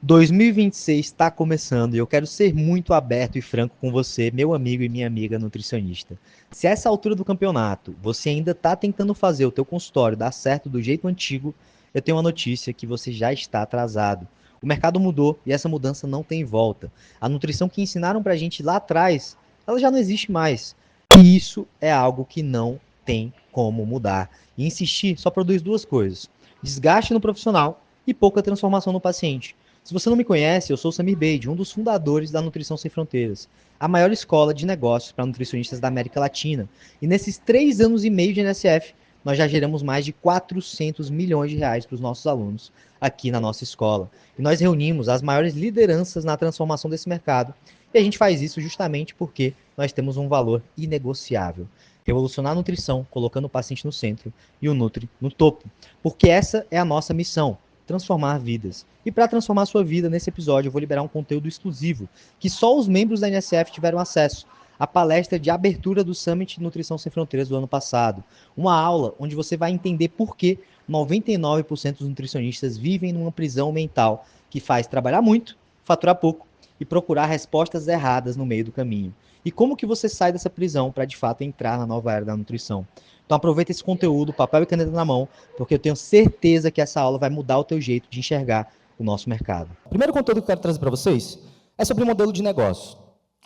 2026 está começando e eu quero ser muito aberto e franco com você, meu amigo e minha amiga nutricionista. Se a essa altura do campeonato você ainda está tentando fazer o teu consultório dar certo do jeito antigo, eu tenho uma notícia que você já está atrasado. O mercado mudou e essa mudança não tem volta. A nutrição que ensinaram pra gente lá atrás, ela já não existe mais. E isso é algo que não tem como mudar. E insistir só produz duas coisas: desgaste no profissional e pouca transformação no paciente. Se você não me conhece, eu sou o Samir Beide, um dos fundadores da Nutrição Sem Fronteiras, a maior escola de negócios para nutricionistas da América Latina. E nesses 3 anos e meio de NSF, nós já geramos mais de 400 milhões de reais para os nossos alunos aqui na nossa escola. E nós reunimos as maiores lideranças na transformação desse mercado. E a gente faz isso justamente porque nós temos um valor inegociável: revolucionar a nutrição, colocando o paciente no centro e o Nutri no topo. Porque essa é a nossa missão: transformar vidas. E para transformar a sua vida, nesse episódio eu vou liberar um conteúdo exclusivo que só os membros da NSF tiveram acesso. A palestra de abertura do Summit Nutrição Sem Fronteiras do ano passado. Uma aula onde você vai entender por que 99% dos nutricionistas vivem numa prisão mental que faz trabalhar muito, faturar pouco e procurar respostas erradas no meio do caminho. E como que você sai dessa prisão para de fato entrar na nova era da nutrição. Então aproveita esse conteúdo, papel e caneta na mão, porque eu tenho certeza que essa aula vai mudar o teu jeito de enxergar o nosso mercado. O primeiro conteúdo que eu quero trazer para vocês é sobre o modelo de negócio.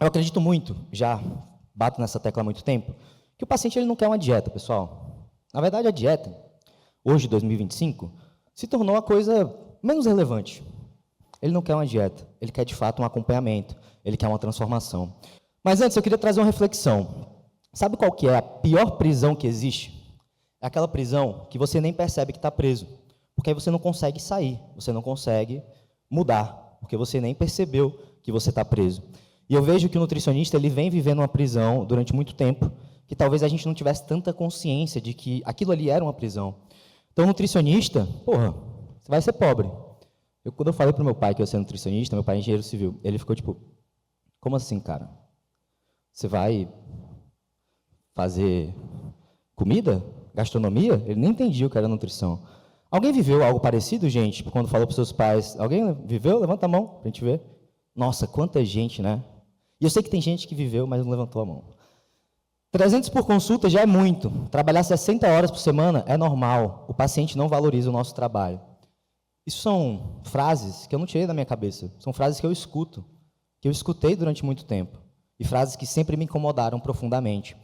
Eu acredito muito, já bato nessa tecla há muito tempo, que o paciente ele não quer uma dieta, pessoal. Na verdade, a dieta, hoje, 2025, se tornou a coisa menos relevante. Ele não quer uma dieta, ele quer, de fato, um acompanhamento, ele quer uma transformação. Mas antes, eu queria trazer uma reflexão. Sabe qual que é a pior prisão que existe? É aquela prisão que você nem percebe que está preso, porque aí você não consegue sair, você não consegue mudar, porque você nem percebeu que você está preso. E eu vejo que o nutricionista ele vem vivendo uma prisão durante muito tempo, que talvez a gente não tivesse tanta consciência de que aquilo ali era uma prisão. Então, o nutricionista, você vai ser pobre. Quando eu falei para o meu pai que eu ia ser nutricionista, meu pai é engenheiro civil, ele ficou tipo, como assim, cara? Você vai fazer comida? Gastronomia? Ele nem entendia o que era nutrição. Alguém viveu algo parecido, gente? Quando falou para os seus pais, alguém viveu? Levanta a mão para a gente ver. Nossa, quanta gente, né? E eu sei que tem gente que viveu, mas não levantou a mão. 300 por consulta já é muito. Trabalhar 60 horas por semana é normal. O paciente não valoriza o nosso trabalho. Isso são frases que eu não tirei da minha cabeça. São frases que eu escuto, que eu escutei durante muito tempo. E frases que sempre me incomodaram profundamente.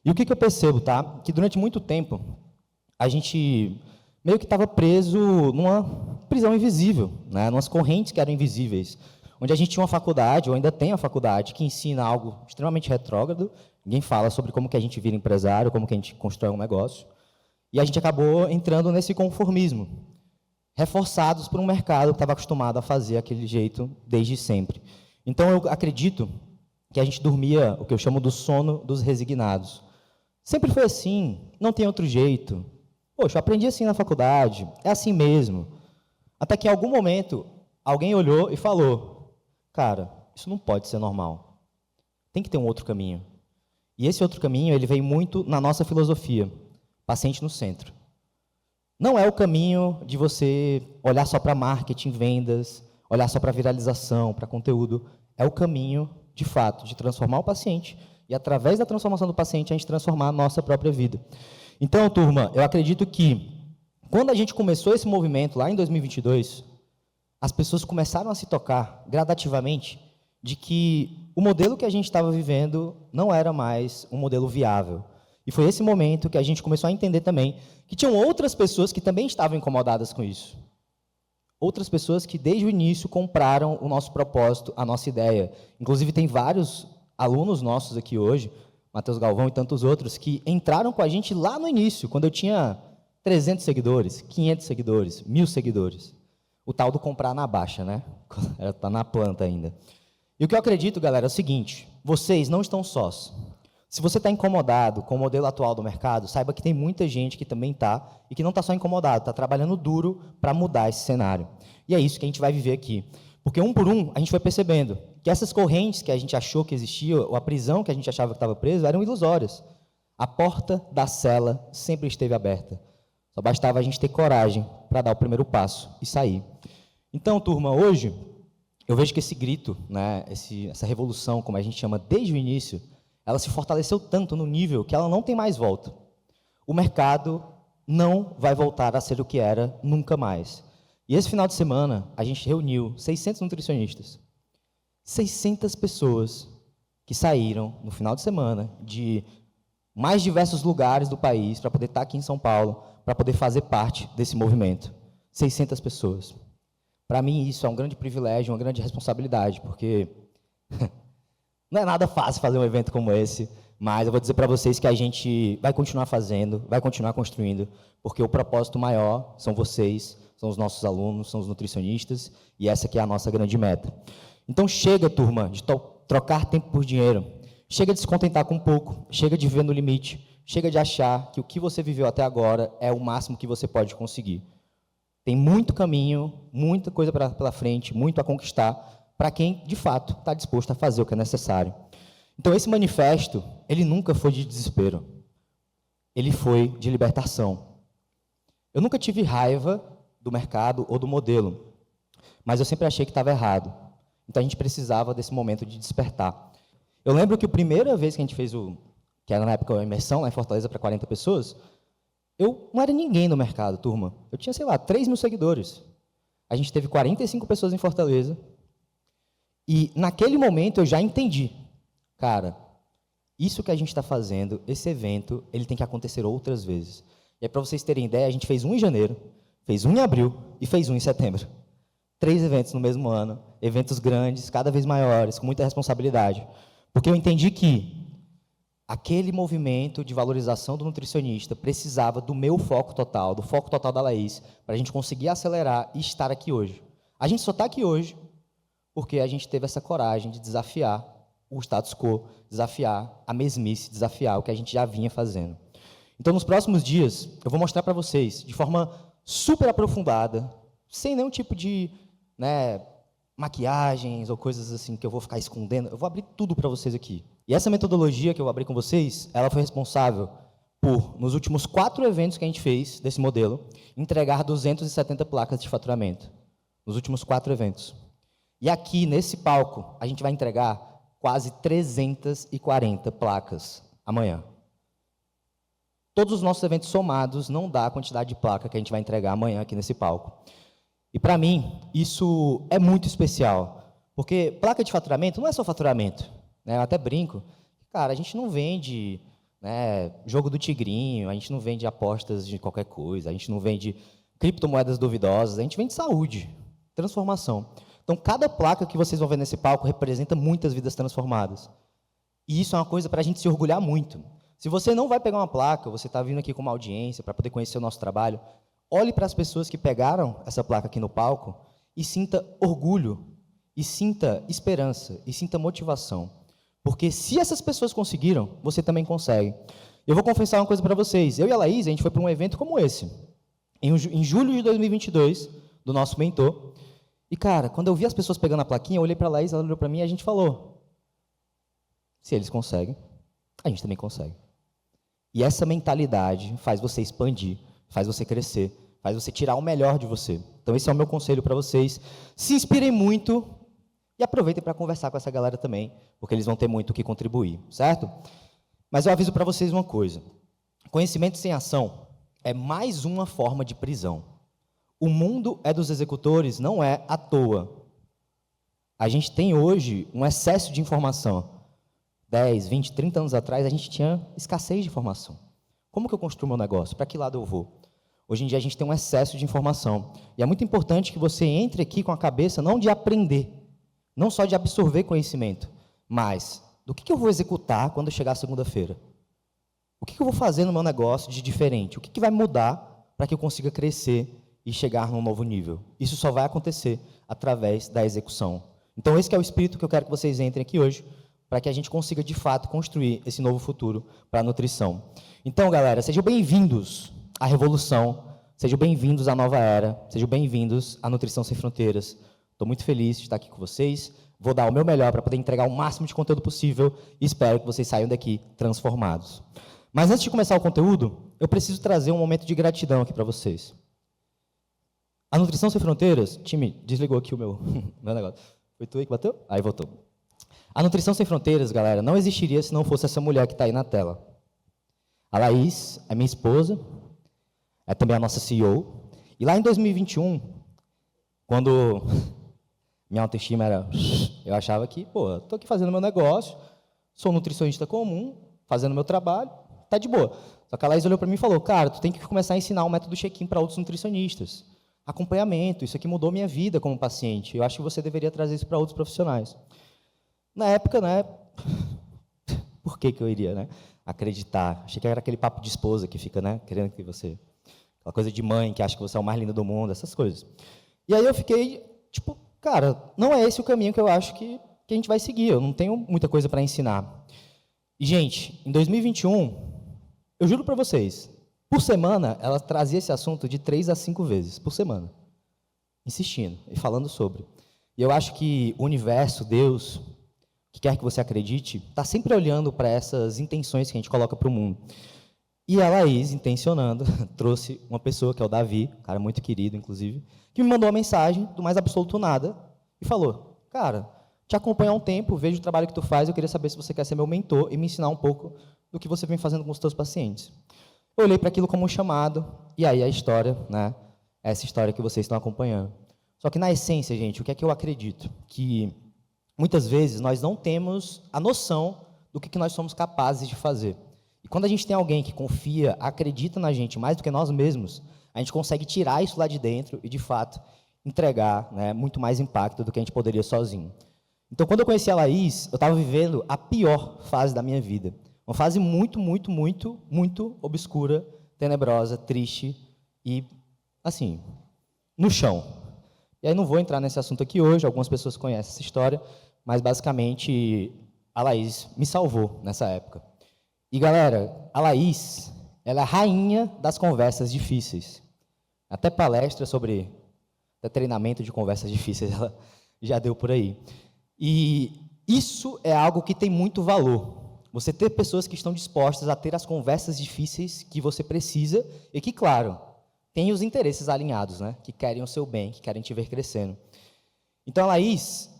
E o que eu percebo, tá? Que durante muito tempo, a gente meio que estava preso numa prisão invisível, né? Numas correntes que eram invisíveis. Onde a gente tinha uma faculdade, ou ainda tem a faculdade, que ensina algo extremamente retrógrado. Ninguém fala sobre como que a gente vira empresário, como que a gente constrói um negócio. E a gente acabou entrando nesse conformismo, reforçados por um mercado que estava acostumado a fazer aquele jeito desde sempre. Então, eu acredito que a gente dormia o que eu chamo do sono dos resignados. Sempre foi assim, não tem outro jeito. Poxa, eu aprendi assim na faculdade, é assim mesmo. Até que em algum momento, alguém olhou e falou, cara, isso não pode ser normal. Tem que ter um outro caminho. E esse outro caminho, ele vem muito na nossa filosofia, paciente no centro. Não é o caminho de você olhar só para marketing, vendas, olhar só para viralização, para conteúdo. É o caminho, de fato, de transformar o paciente e, através da transformação do paciente, a gente transformar a nossa própria vida. Então, turma, eu acredito que, quando a gente começou esse movimento, lá em 2022, as pessoas começaram a se tocar, gradativamente, de que o modelo que a gente estava vivendo não era mais um modelo viável. E foi esse momento que a gente começou a entender também que tinham outras pessoas que também estavam incomodadas com isso. Outras pessoas que, desde o início, compraram o nosso propósito, a nossa ideia. Inclusive, tem vários alunos nossos aqui hoje, Matheus Galvão e tantos outros, que entraram com a gente lá no início, quando eu tinha 300 seguidores, 500 seguidores, 1000 seguidores. O tal do comprar na baixa, né? Está na planta ainda. E o que eu acredito, galera, é o seguinte: vocês não estão sós. Se você está incomodado com o modelo atual do mercado, saiba que tem muita gente que também está, e que não está só incomodado, está trabalhando duro para mudar esse cenário. E é isso que a gente vai viver aqui. Porque, um por um, a gente foi percebendo que essas correntes que a gente achou que existia, ou a prisão que a gente achava que estava preso, eram ilusórias. A porta da cela sempre esteve aberta. Só bastava a gente ter coragem para dar o primeiro passo e sair. Então, turma, hoje eu vejo que esse grito, né, essa revolução, como a gente chama desde o início, ela se fortaleceu tanto no nível que ela não tem mais volta. O mercado não vai voltar a ser o que era nunca mais. E esse final de semana, a gente reuniu 600 nutricionistas. 600 pessoas que saíram no final de semana de mais diversos lugares do país para poder estar aqui em São Paulo, para poder fazer parte desse movimento. 600 pessoas. Para mim, isso é um grande privilégio, uma grande responsabilidade, porque não é nada fácil fazer um evento como esse, mas eu vou dizer para vocês que a gente vai continuar fazendo, vai continuar construindo, porque o propósito maior são vocês, são os nossos alunos, são os nutricionistas, e essa aqui é a nossa grande meta. Então chega, turma, de trocar tempo por dinheiro, chega de se contentar com pouco, chega de viver no limite, chega de achar que o que você viveu até agora é o máximo que você pode conseguir. Tem muito caminho, muita coisa pela frente, muito a conquistar, para quem, de fato, está disposto a fazer o que é necessário. Então, esse manifesto, ele nunca foi de desespero. Ele foi de libertação. Eu nunca tive raiva do mercado ou do modelo, mas eu sempre achei que estava errado. Então, a gente precisava desse momento de despertar. Eu lembro que a primeira vez que a gente fez que era na época a imersão, lá em Fortaleza, para 40 pessoas, eu não era ninguém no mercado, turma. Eu tinha, sei lá, 3 mil seguidores. A gente teve 45 pessoas em Fortaleza. E, naquele momento, eu já entendi. Cara, isso que a gente está fazendo, esse evento, ele tem que acontecer outras vezes. E aí, para vocês terem ideia, a gente fez um em janeiro, fez um em abril e fez um em setembro. 3 eventos no mesmo ano, eventos grandes, cada vez maiores, com muita responsabilidade. Porque eu entendi que aquele movimento de valorização do nutricionista precisava do meu foco total, do foco total da Laís, para a gente conseguir acelerar e estar aqui hoje. A gente só está aqui hoje porque a gente teve essa coragem de desafiar o status quo, desafiar a mesmice, desafiar o que a gente já vinha fazendo. Então, nos próximos dias, eu vou mostrar para vocês, de forma super aprofundada, sem nenhum tipo de maquiagens ou coisas assim que eu vou ficar escondendo, eu vou abrir tudo para vocês aqui. E essa metodologia que eu vou abrir com vocês, ela foi responsável por, nos últimos 4 eventos que a gente fez desse modelo, entregar 270 placas de faturamento. Nos últimos 4 eventos. E aqui, nesse palco, a gente vai entregar quase 340 placas amanhã. Todos os nossos eventos somados não dá a quantidade de placa que a gente vai entregar amanhã aqui nesse palco. E, para mim, isso é muito especial, porque placa de faturamento não é só faturamento. Eu até brinco, cara, a gente não vende jogo do tigrinho, a gente não vende apostas de qualquer coisa, a gente não vende criptomoedas duvidosas, a gente vende saúde, transformação. Então, cada placa que vocês vão ver nesse palco representa muitas vidas transformadas. E isso é uma coisa para a gente se orgulhar muito. Se você não vai pegar uma placa, você está vindo aqui com uma audiência para poder conhecer o nosso trabalho, olhe para as pessoas que pegaram essa placa aqui no palco e sinta orgulho, e sinta esperança, e sinta motivação. Porque se essas pessoas conseguiram, você também consegue. Eu vou confessar uma coisa para vocês. Eu e a Laís, a gente foi para um evento como esse, em julho de 2022, do nosso mentor. E, cara, quando eu vi as pessoas pegando a plaquinha, eu olhei para a Laís, ela olhou para mim e a gente falou, se eles conseguem, a gente também consegue. E essa mentalidade faz você expandir, faz você crescer, faz você tirar o melhor de você. Então, esse é o meu conselho para vocês. Se inspirem muito e aproveitem para conversar com essa galera também, porque eles vão ter muito o que contribuir, certo? Mas eu aviso para vocês uma coisa. Conhecimento sem ação é mais uma forma de prisão. O mundo é dos executores, não é à toa. A gente tem hoje um excesso de informação. 10, 20, 30 anos atrás, a gente tinha escassez de informação. Como que eu construo meu negócio? Para que lado eu vou? Hoje em dia, a gente tem um excesso de informação. E é muito importante que você entre aqui com a cabeça não de aprender, não só de absorver conhecimento, mas do que eu vou executar quando chegar segunda-feira? O que eu vou fazer no meu negócio de diferente? O que vai mudar para que eu consiga crescer e chegar num novo nível? Isso só vai acontecer através da execução. Então, esse que é o espírito que eu quero que vocês entrem aqui hoje, para que a gente consiga, de fato, construir esse novo futuro para a nutrição. Então, galera, sejam bem-vindos à revolução, sejam bem-vindos à nova era, sejam bem-vindos à Nutrição Sem Fronteiras. Estou muito feliz de estar aqui com vocês, vou dar o meu melhor para poder entregar o máximo de conteúdo possível e espero que vocês saiam daqui transformados. Mas antes de começar o conteúdo, eu preciso trazer um momento de gratidão aqui para vocês. A Nutrição Sem Fronteiras, time, desligou aqui o meu negócio. Foi tu aí que bateu? Aí voltou. A Nutrição Sem Fronteiras, galera, não existiria se não fosse essa mulher que está aí na tela. A Laís é minha esposa, é também a nossa CEO. E lá em 2021, quando minha autoestima era... Eu achava que, pô, estou aqui fazendo meu negócio, sou nutricionista comum, fazendo meu trabalho, tá de boa. Só que a Laís olhou para mim e falou, cara, tu tem que começar a ensinar o método check-in para outros nutricionistas. Acompanhamento, isso aqui mudou minha vida como paciente. Eu acho que você deveria trazer isso para outros profissionais. Na época, né, por que eu iria, né, acreditar? Achei que era aquele papo de esposa que fica, né, querendo que você... Aquela coisa de mãe que acha que você é o mais lindo do mundo, essas coisas. E aí eu fiquei, tipo, cara, não é esse o caminho que eu acho que a gente vai seguir. Eu não tenho muita coisa para ensinar. E, gente, em 2021, eu juro para vocês, por semana, ela trazia esse assunto de 3 a 5 vezes por semana, insistindo e falando sobre. E eu acho que o universo, Deus, que quer que você acredite, está sempre olhando para essas intenções que a gente coloca para o mundo. E a Laís, intencionando, trouxe uma pessoa, que é o Davi, um cara muito querido, inclusive, que me mandou uma mensagem do mais absoluto nada e falou, cara, te acompanho há um tempo, vejo o trabalho que tu faz, eu queria saber se você quer ser meu mentor e me ensinar um pouco do que você vem fazendo com os teus pacientes. Eu olhei para aquilo como um chamado, e aí a história, né, essa história que vocês estão acompanhando. Só que, na essência, gente, o que é que eu acredito? Que, muitas vezes, nós não temos a noção do que nós somos capazes de fazer. E quando a gente tem alguém que confia, acredita na gente mais do que nós mesmos, a gente consegue tirar isso lá de dentro e, de fato, entregar, né, muito mais impacto do que a gente poderia sozinho. Então, quando eu conheci a Laís, eu estava vivendo a pior fase da minha vida. Uma fase muito, muito, muito, muito obscura, tenebrosa, triste e, assim, no chão. E aí não vou entrar nesse assunto aqui hoje, algumas pessoas conhecem essa história, mas, basicamente, a Laís me salvou nessa época. E, galera, a Laís, ela é a rainha das conversas difíceis. Até palestra sobre até treinamento de conversas difíceis ela já deu por aí. E isso é algo que tem muito valor. Você ter pessoas que estão dispostas a ter as conversas difíceis que você precisa e que, claro, têm os interesses alinhados, né? Que querem o seu bem, que querem te ver crescendo. Então, a Laís,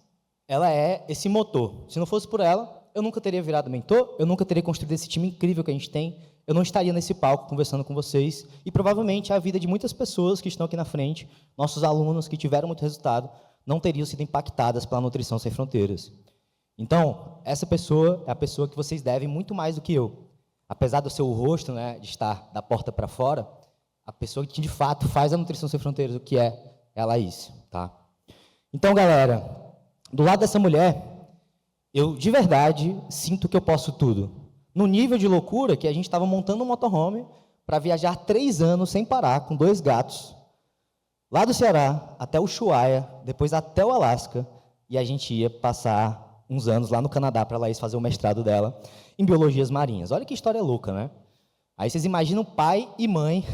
ela é esse motor. Se não fosse por ela, eu nunca teria virado mentor, eu nunca teria construído esse time incrível que a gente tem, eu não estaria nesse palco conversando com vocês e, provavelmente, a vida de muitas pessoas que estão aqui na frente, nossos alunos que tiveram muito resultado, não teriam sido impactadas pela Nutrição Sem Fronteiras. Então, essa pessoa é a pessoa que vocês devem muito mais do que eu. Apesar do seu rosto, né, de estar da porta para fora, a pessoa que, de fato, faz a Nutrição Sem Fronteiras, o que é a Laís. Tá? Então, galera, do lado dessa mulher, eu, de verdade, sinto que eu posso tudo. No nível de loucura que a gente estava montando um motorhome para viajar 3 anos sem parar, com 2 gatos, lá do Ceará até o Ushuaia, depois até o Alasca, e a gente ia passar uns anos lá no Canadá para a Laís fazer o mestrado dela em biologias marinhas. Olha que história louca, né? Aí vocês imaginam pai e mãe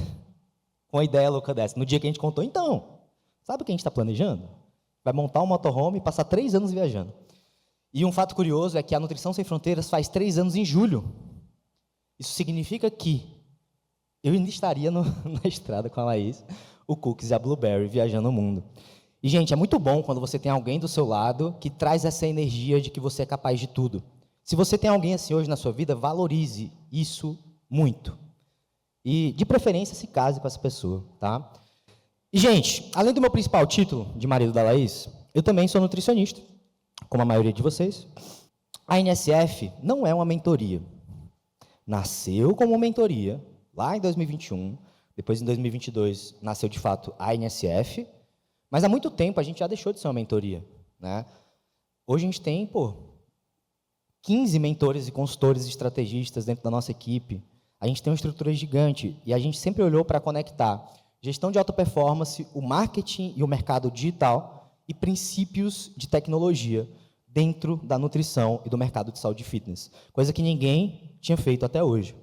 com a ideia louca dessa. No dia que a gente contou, então, sabe o que a gente está planejando? Vai montar um motorhome e passar 3 anos viajando. E um fato curioso é que a Nutrição Sem Fronteiras faz 3 anos em julho. Isso significa que eu ainda estaria na estrada com a Laís, o Cookies e a Blueberry, viajando o mundo. E, gente, é muito bom quando você tem alguém do seu lado que traz essa energia de que você é capaz de tudo. Se você tem alguém assim hoje na sua vida, valorize isso muito. E, de preferência, se case com essa pessoa, tá? E, gente, além do meu principal título de marido da Laís, eu também sou nutricionista, como a maioria de vocês. A NSF não é uma mentoria. Nasceu como mentoria, lá em 2021, depois em 2022 nasceu, de fato, a NSF, mas há muito tempo a gente já deixou de ser uma mentoria, né? Hoje a gente tem, 15 mentores e consultores e estrategistas dentro da nossa equipe. A gente tem uma estrutura gigante e a gente sempre olhou para conectar gestão de alta performance, o marketing e o mercado digital e princípios de tecnologia dentro da nutrição e do mercado de saúde e fitness, coisa que ninguém tinha feito até hoje.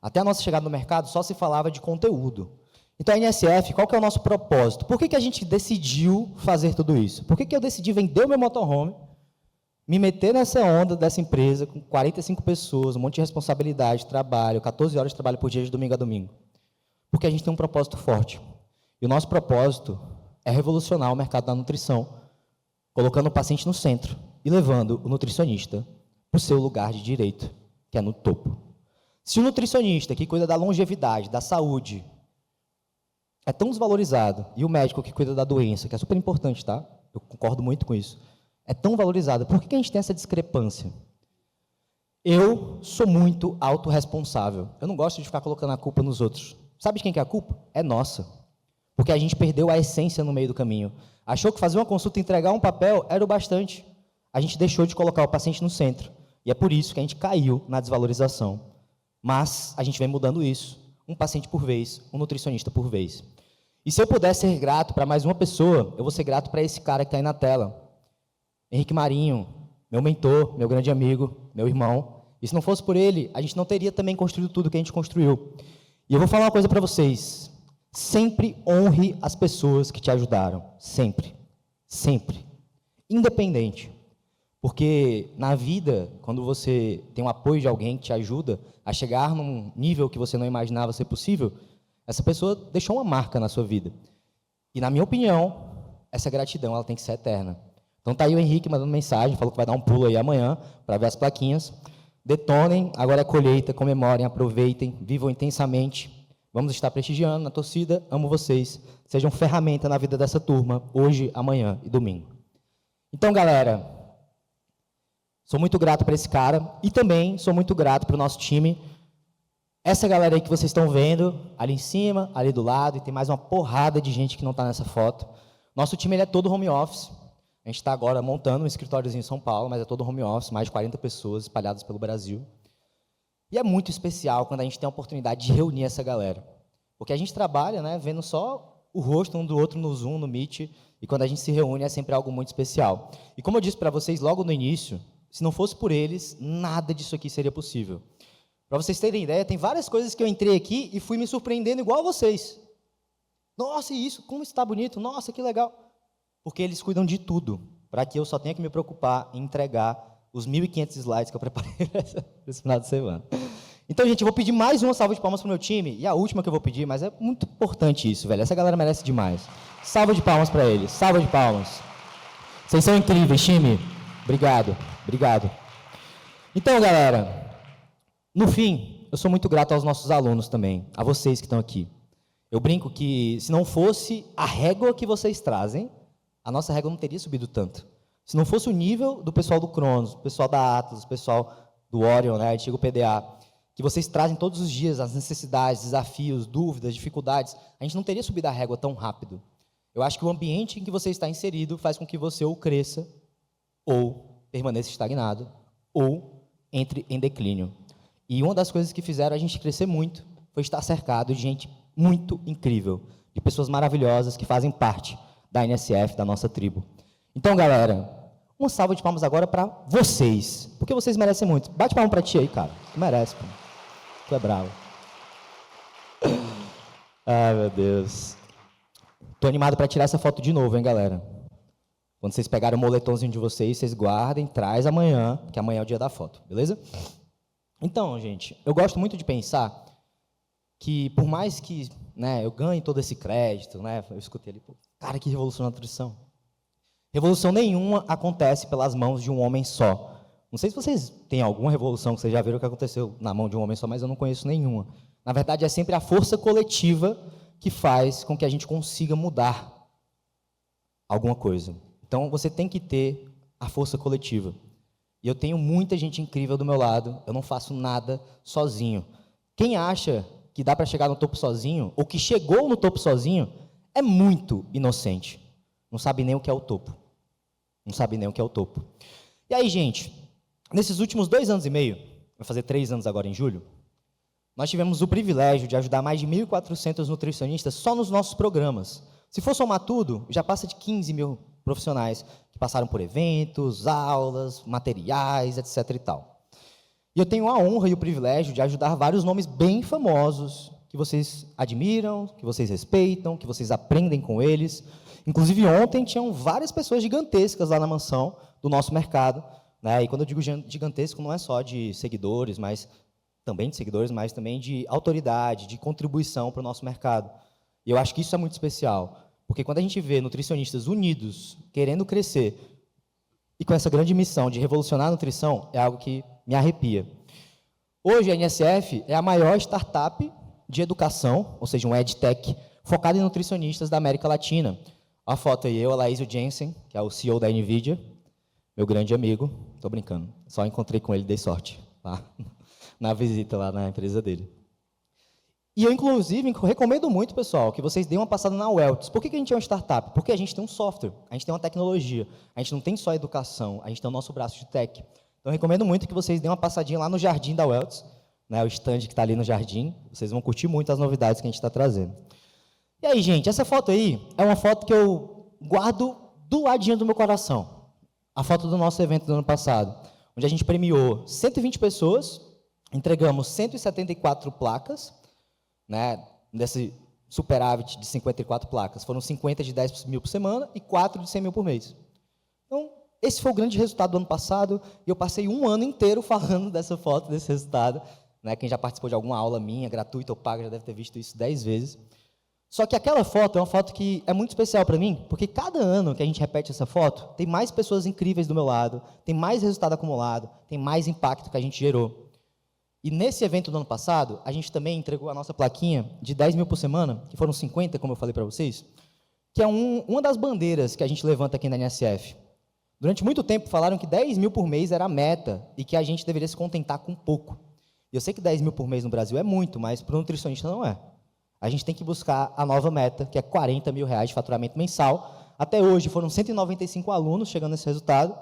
Até a nossa chegada no mercado só se falava de conteúdo. Então, a NSF, qual que é o nosso propósito? Por que a gente decidiu fazer tudo isso? Por que eu decidi vender o meu motorhome, me meter nessa onda dessa empresa com 45 pessoas, um monte de responsabilidade, trabalho, 14 horas de trabalho por dia de domingo a domingo? Porque a gente tem um propósito forte. E o nosso propósito é revolucionar o mercado da nutrição colocando o paciente no centro e levando o nutricionista para o seu lugar de direito, que é no topo. Se o nutricionista que cuida da longevidade, da saúde, é tão desvalorizado, e o médico que cuida da doença, que é super importante, tá? Eu concordo muito com isso, é tão valorizado, por que a gente tem essa discrepância? Eu sou muito autorresponsável. Eu não gosto de ficar colocando a culpa nos outros. Sabe de quem que é a culpa? É nossa. Porque a gente perdeu a essência no meio do caminho. Achou que fazer uma consulta e entregar um papel era o bastante. A gente deixou de colocar o paciente no centro. E é por isso que a gente caiu na desvalorização. Mas a gente vem mudando isso. Um paciente por vez, um nutricionista por vez. E se eu puder ser grato para mais uma pessoa, eu vou ser grato para esse cara que está aí na tela. Henrique Marinho, meu mentor, meu grande amigo, meu irmão. E se não fosse por ele, a gente não teria também construído tudo que a gente construiu. E eu vou falar uma coisa para vocês. Sempre honre as pessoas que te ajudaram. Sempre. Sempre. Independente. Porque na vida, quando você tem o apoio de alguém que te ajuda a chegar num nível que você não imaginava ser possível, essa pessoa deixou uma marca na sua vida. E, na minha opinião, essa gratidão ela tem que ser eterna. Então, tá aí o Henrique mandando mensagem, falou que vai dar um pulo aí amanhã para ver as plaquinhas. Detonem, agora é colheita, comemorem, aproveitem, vivam intensamente. Vamos estar prestigiando na torcida, amo vocês. Sejam ferramenta na vida dessa turma, hoje, amanhã e domingo. Então, galera, sou muito grato para esse cara e também sou muito grato para o nosso time. Essa galera aí que vocês estão vendo, ali em cima, ali do lado, e tem mais uma porrada de gente que não está nessa foto. Nosso time ele é todo home office. A gente está agora montando um escritóriozinho em São Paulo, mas é todo home office, mais de 40 pessoas espalhadas pelo Brasil. E é muito especial quando a gente tem a oportunidade de reunir essa galera. Porque a gente trabalha, né, vendo só o rosto um do outro no Zoom, no Meet, e quando a gente se reúne é sempre algo muito especial. E como eu disse para vocês logo no início, se não fosse por eles, nada disso aqui seria possível. Para vocês terem ideia, tem várias coisas que eu entrei aqui e fui me surpreendendo igual a vocês. Nossa, e isso, como está bonito, nossa, que legal. Porque eles cuidam de tudo, para que eu só tenha que me preocupar em entregar os 1.500 slides que eu preparei esse final de semana. Então, gente, eu vou pedir mais uma salva de palmas para o meu time, e a última que eu vou pedir, mas é muito importante isso, velho, essa galera merece demais. Salva de palmas para eles, salva de palmas. Vocês são incríveis, time. Obrigado, obrigado. Então, galera, no fim, eu sou muito grato aos nossos alunos também, a vocês que estão aqui. Eu brinco que, se não fosse a régua que vocês trazem, a nossa régua não teria subido tanto. Se não fosse o nível do pessoal do Cronos, do pessoal da Atlas, do pessoal do Orion, né, antigo PDA, que vocês trazem todos os dias as necessidades, desafios, dúvidas, dificuldades, a gente não teria subido a régua tão rápido. Eu acho que o ambiente em que você está inserido faz com que você ou cresça, ou permaneça estagnado, ou entre em declínio. E uma das coisas que fizeram a gente crescer muito foi estar cercado de gente muito incrível, de pessoas maravilhosas que fazem parte da NSF, da nossa tribo. Então, galera, uma salva de palmas agora para vocês, porque vocês merecem muito. Bate palma para ti aí, cara. Tu merece, pô. Tu é bravo. Ai, meu Deus. Tô animado para tirar essa foto de novo, hein, galera. Quando vocês pegarem o moletomzinho de vocês, vocês guardem, traz amanhã, que amanhã é o dia da foto, beleza? Então, gente, eu gosto muito de pensar que, por mais que, né, eu ganhe todo esse crédito, né, eu escutei ali, pô, cara, que revolução na nutrição. Revolução nenhuma acontece pelas mãos de um homem só. Não sei se vocês têm alguma revolução que vocês já viram que aconteceu na mão de um homem só, mas eu não conheço nenhuma. Na verdade, é sempre a força coletiva que faz com que a gente consiga mudar alguma coisa. Então, você tem que ter a força coletiva. E eu tenho muita gente incrível do meu lado, eu não faço nada sozinho. Quem acha que dá para chegar no topo sozinho, ou que chegou no topo sozinho, é muito inocente. Não sabe nem o que é o topo. Não sabe nem o que é o topo. E aí, gente, nesses últimos 2 anos e meio, vai fazer 3 anos agora em julho, nós tivemos o privilégio de ajudar mais de 1.400 nutricionistas só nos nossos programas. Se for somar tudo, já passa de 15 mil profissionais que passaram por eventos, aulas, materiais, etc. e tal. E eu tenho a honra e o privilégio de ajudar vários nomes bem famosos, que vocês admiram, que vocês respeitam, que vocês aprendem com eles. Inclusive, ontem tinham várias pessoas gigantescas lá na mansão do nosso mercado, né? E quando eu digo gigantesco, não é só de seguidores, mas também de seguidores, mas também de autoridade, de contribuição para o nosso mercado. E eu acho que isso é muito especial, porque quando a gente vê nutricionistas unidos, querendo crescer, e com essa grande missão de revolucionar a nutrição, é algo que me arrepia. Hoje, a NSF é a maior startup de educação, ou seja, um edtech, focado em nutricionistas da América Latina. A foto aí, eu, Aloysio Jensen, que é o CEO da NVIDIA, meu grande amigo. Estou brincando, só encontrei com ele, dei sorte, lá, na visita lá na empresa dele. E eu, inclusive, recomendo muito, pessoal, que vocês deem uma passada na Welts. Por que a gente é uma startup? Porque a gente tem um software, a gente tem uma tecnologia, a gente não tem só educação, a gente tem o nosso braço de tech. Então, eu recomendo muito que vocês deem uma passadinha lá no jardim da Welts, né, o stand que está ali no jardim. Vocês vão curtir muito as novidades que a gente está trazendo. E aí, gente, essa foto aí é uma foto que eu guardo do ladinho do meu coração. A foto do nosso evento do ano passado, onde a gente premiou 120 pessoas, entregamos 174 placas, né, desse superávit de 54 placas. Foram 50 de 10 mil por semana e 4 de 100 mil por mês. Então, esse foi o grande resultado do ano passado, e eu passei um ano inteiro falando dessa foto, desse resultado. Né, quem já participou de alguma aula minha, gratuita ou paga, já deve ter visto isso 10 vezes. Só que aquela foto é uma foto que é muito especial para mim, porque cada ano que a gente repete essa foto, tem mais pessoas incríveis do meu lado, tem mais resultado acumulado, tem mais impacto que a gente gerou. E nesse evento do ano passado, a gente também entregou a nossa plaquinha de 10 mil por semana, que foram 50, como eu falei para vocês, que é uma das bandeiras que a gente levanta aqui na NSF. Durante muito tempo falaram que 10 mil por mês era a meta e que a gente deveria se contentar com pouco. Eu sei que 10 mil por mês no Brasil é muito, mas para o nutricionista não é. A gente tem que buscar a nova meta, que é 40 mil reais de faturamento mensal. Até hoje foram 195 alunos chegando nesse resultado,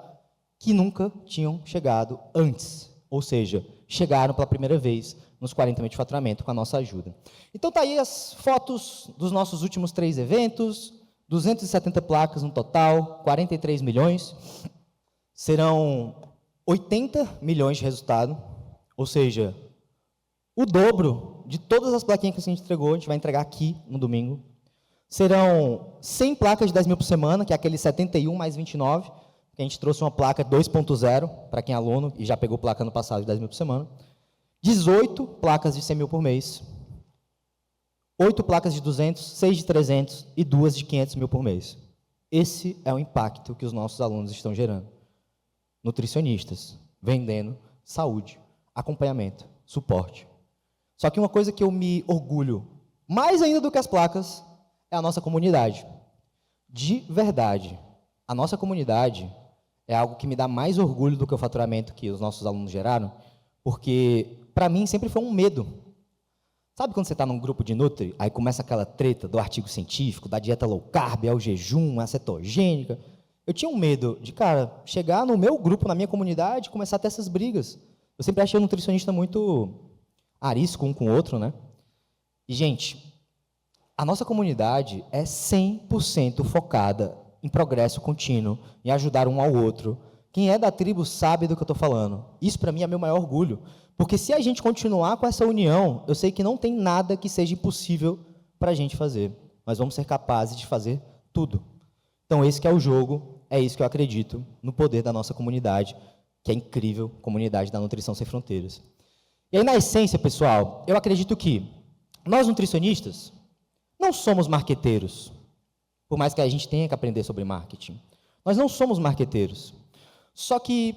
que nunca tinham chegado antes. Ou seja, chegaram pela primeira vez nos 40 mil de faturamento com a nossa ajuda. Então, tá aí as fotos dos nossos últimos 3 eventos, 270 placas no total, 43 milhões. Serão 80 milhões de resultado, ou seja, o dobro de todas as plaquinhas que a gente entregou, a gente vai entregar aqui no domingo. Serão 100 placas de 10 mil por semana, que é aquele 71 mais 29, que a gente trouxe uma placa 2.0 para quem é aluno e já pegou placa no passado de 10 mil por semana. 18 placas de 100 mil por mês. 8 placas de 200, 6 de 300 e 2 de 500 mil por mês. Esse é o impacto que os nossos alunos estão gerando. Nutricionistas, vendendo saúde, acompanhamento, suporte. Só que uma coisa que eu me orgulho, mais ainda do que as placas, é a nossa comunidade. De verdade, a nossa comunidade é algo que me dá mais orgulho do que o faturamento que os nossos alunos geraram, porque, para mim, sempre foi um medo. Sabe quando você está num grupo de Nutri, aí começa aquela treta do artigo científico, da dieta low carb, ao jejum, a cetogênica? Eu tinha um medo de, cara, chegar no meu grupo, na minha comunidade, e começar a ter essas brigas. Eu sempre achei o nutricionista muito arisco um com o outro, né? E, gente, a nossa comunidade é 100% focada em progresso contínuo, em ajudar um ao outro. Quem é da tribo sabe do que eu estou falando. Isso, para mim, é meu maior orgulho. Porque se a gente continuar com essa união, eu sei que não tem nada que seja impossível para a gente fazer. Nós vamos ser capazes de fazer tudo. Então, esse que é o jogo, é isso que eu acredito, no poder da nossa comunidade, que é incrível, comunidade da Nutrição Sem Fronteiras. E aí, na essência, pessoal, eu acredito que nós, nutricionistas, não somos marqueteiros, por mais que a gente tenha que aprender sobre marketing. Nós não somos marqueteiros. Só que,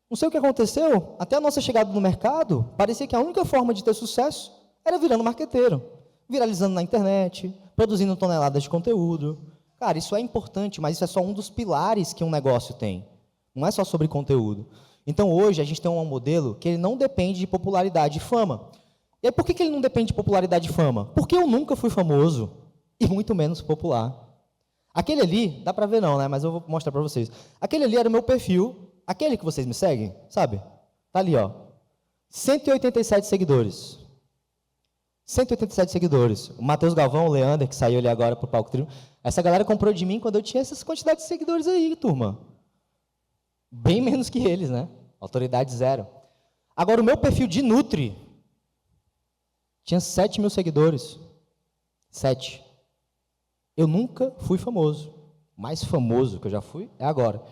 não sei o que aconteceu, até a nossa chegada no mercado, parecia que a única forma de ter sucesso era virando marqueteiro, viralizando na internet, produzindo toneladas de conteúdo. Cara, isso é importante, mas isso é só um dos pilares que um negócio tem. Não é só sobre conteúdo. Então, hoje, a gente tem um modelo que ele não depende de popularidade e fama. E aí, por que ele não depende de popularidade e fama? Porque eu nunca fui famoso e muito menos popular. Aquele ali, dá para ver não, né? Mas eu vou mostrar para vocês. Aquele ali era o meu perfil, aquele que vocês me seguem, sabe? Tá ali, ó. 187 seguidores. 187 seguidores. O Matheus Galvão, o Leander, que saiu ali agora para o palco trio. Essa galera comprou de mim quando eu tinha essas quantidades de seguidores aí, turma. Bem menos que eles, né? Autoridade zero. Agora, o meu perfil de Nutri tinha 7 mil seguidores. 7. Eu nunca fui famoso. O mais famoso que eu já fui é agora.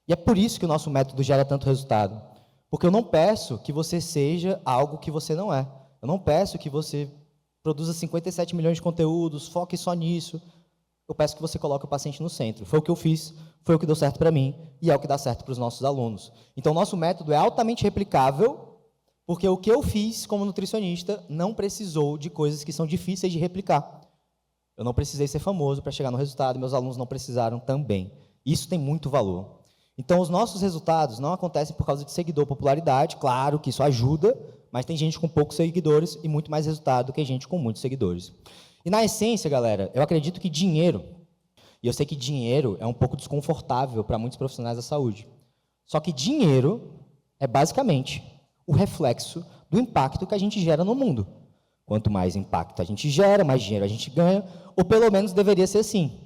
E é por isso que o nosso método gera tanto resultado. Porque eu não peço que você seja algo que você não é. Eu não peço que você produza 57 milhões de conteúdos, foque só nisso. Eu peço que você coloque o paciente no centro. Foi o que eu fiz, foi o que deu certo para mim, e é o que dá certo para os nossos alunos. Então, nosso método é altamente replicável, porque o que eu fiz como nutricionista não precisou de coisas que são difíceis de replicar. Eu não precisei ser famoso para chegar no resultado, meus alunos não precisaram também. Isso tem muito valor. Então, os nossos resultados não acontecem por causa de seguidor, popularidade, claro que isso ajuda, mas tem gente com poucos seguidores e muito mais resultado do que gente com muitos seguidores. E na essência, galera, eu acredito que dinheiro, e eu sei que dinheiro é um pouco desconfortável para muitos profissionais da saúde, só que dinheiro é basicamente o reflexo do impacto que a gente gera no mundo. Quanto mais impacto a gente gera, mais dinheiro a gente ganha, ou pelo menos deveria ser assim.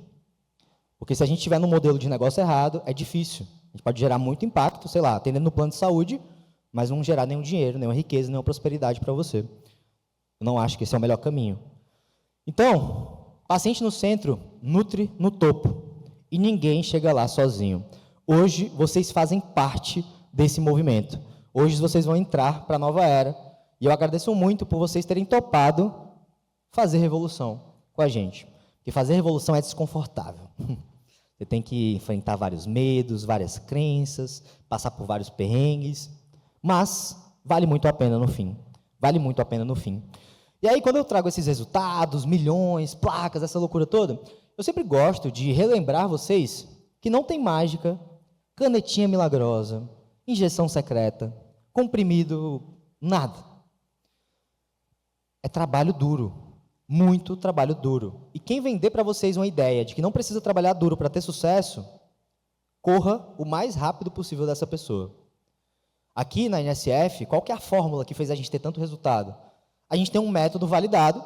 Porque se a gente estiver no modelo de negócio errado, é difícil. A gente pode gerar muito impacto, sei lá, atendendo no plano de saúde, mas não gerar nenhum dinheiro, nenhuma riqueza, nenhuma prosperidade para você. Eu não acho que esse é o melhor caminho. Então, paciente no centro, nutri no topo. E ninguém chega lá sozinho. Hoje, vocês fazem parte desse movimento. Hoje, vocês vão entrar para a nova era. E eu agradeço muito por vocês terem topado fazer revolução com a gente. Porque fazer revolução é desconfortável. Você tem que enfrentar vários medos, várias crenças, passar por vários perrengues, mas vale muito a pena no fim. Vale muito a pena no fim. E aí, quando eu trago esses resultados, milhões, placas, essa loucura toda, eu sempre gosto de relembrar vocês que não tem mágica, canetinha milagrosa, injeção secreta, comprimido, nada. É trabalho duro. Muito trabalho duro. E quem vender para vocês uma ideia de que não precisa trabalhar duro para ter sucesso, corra o mais rápido possível dessa pessoa. Aqui na NSF, qual que é a fórmula que fez a gente ter tanto resultado? A gente tem um método validado,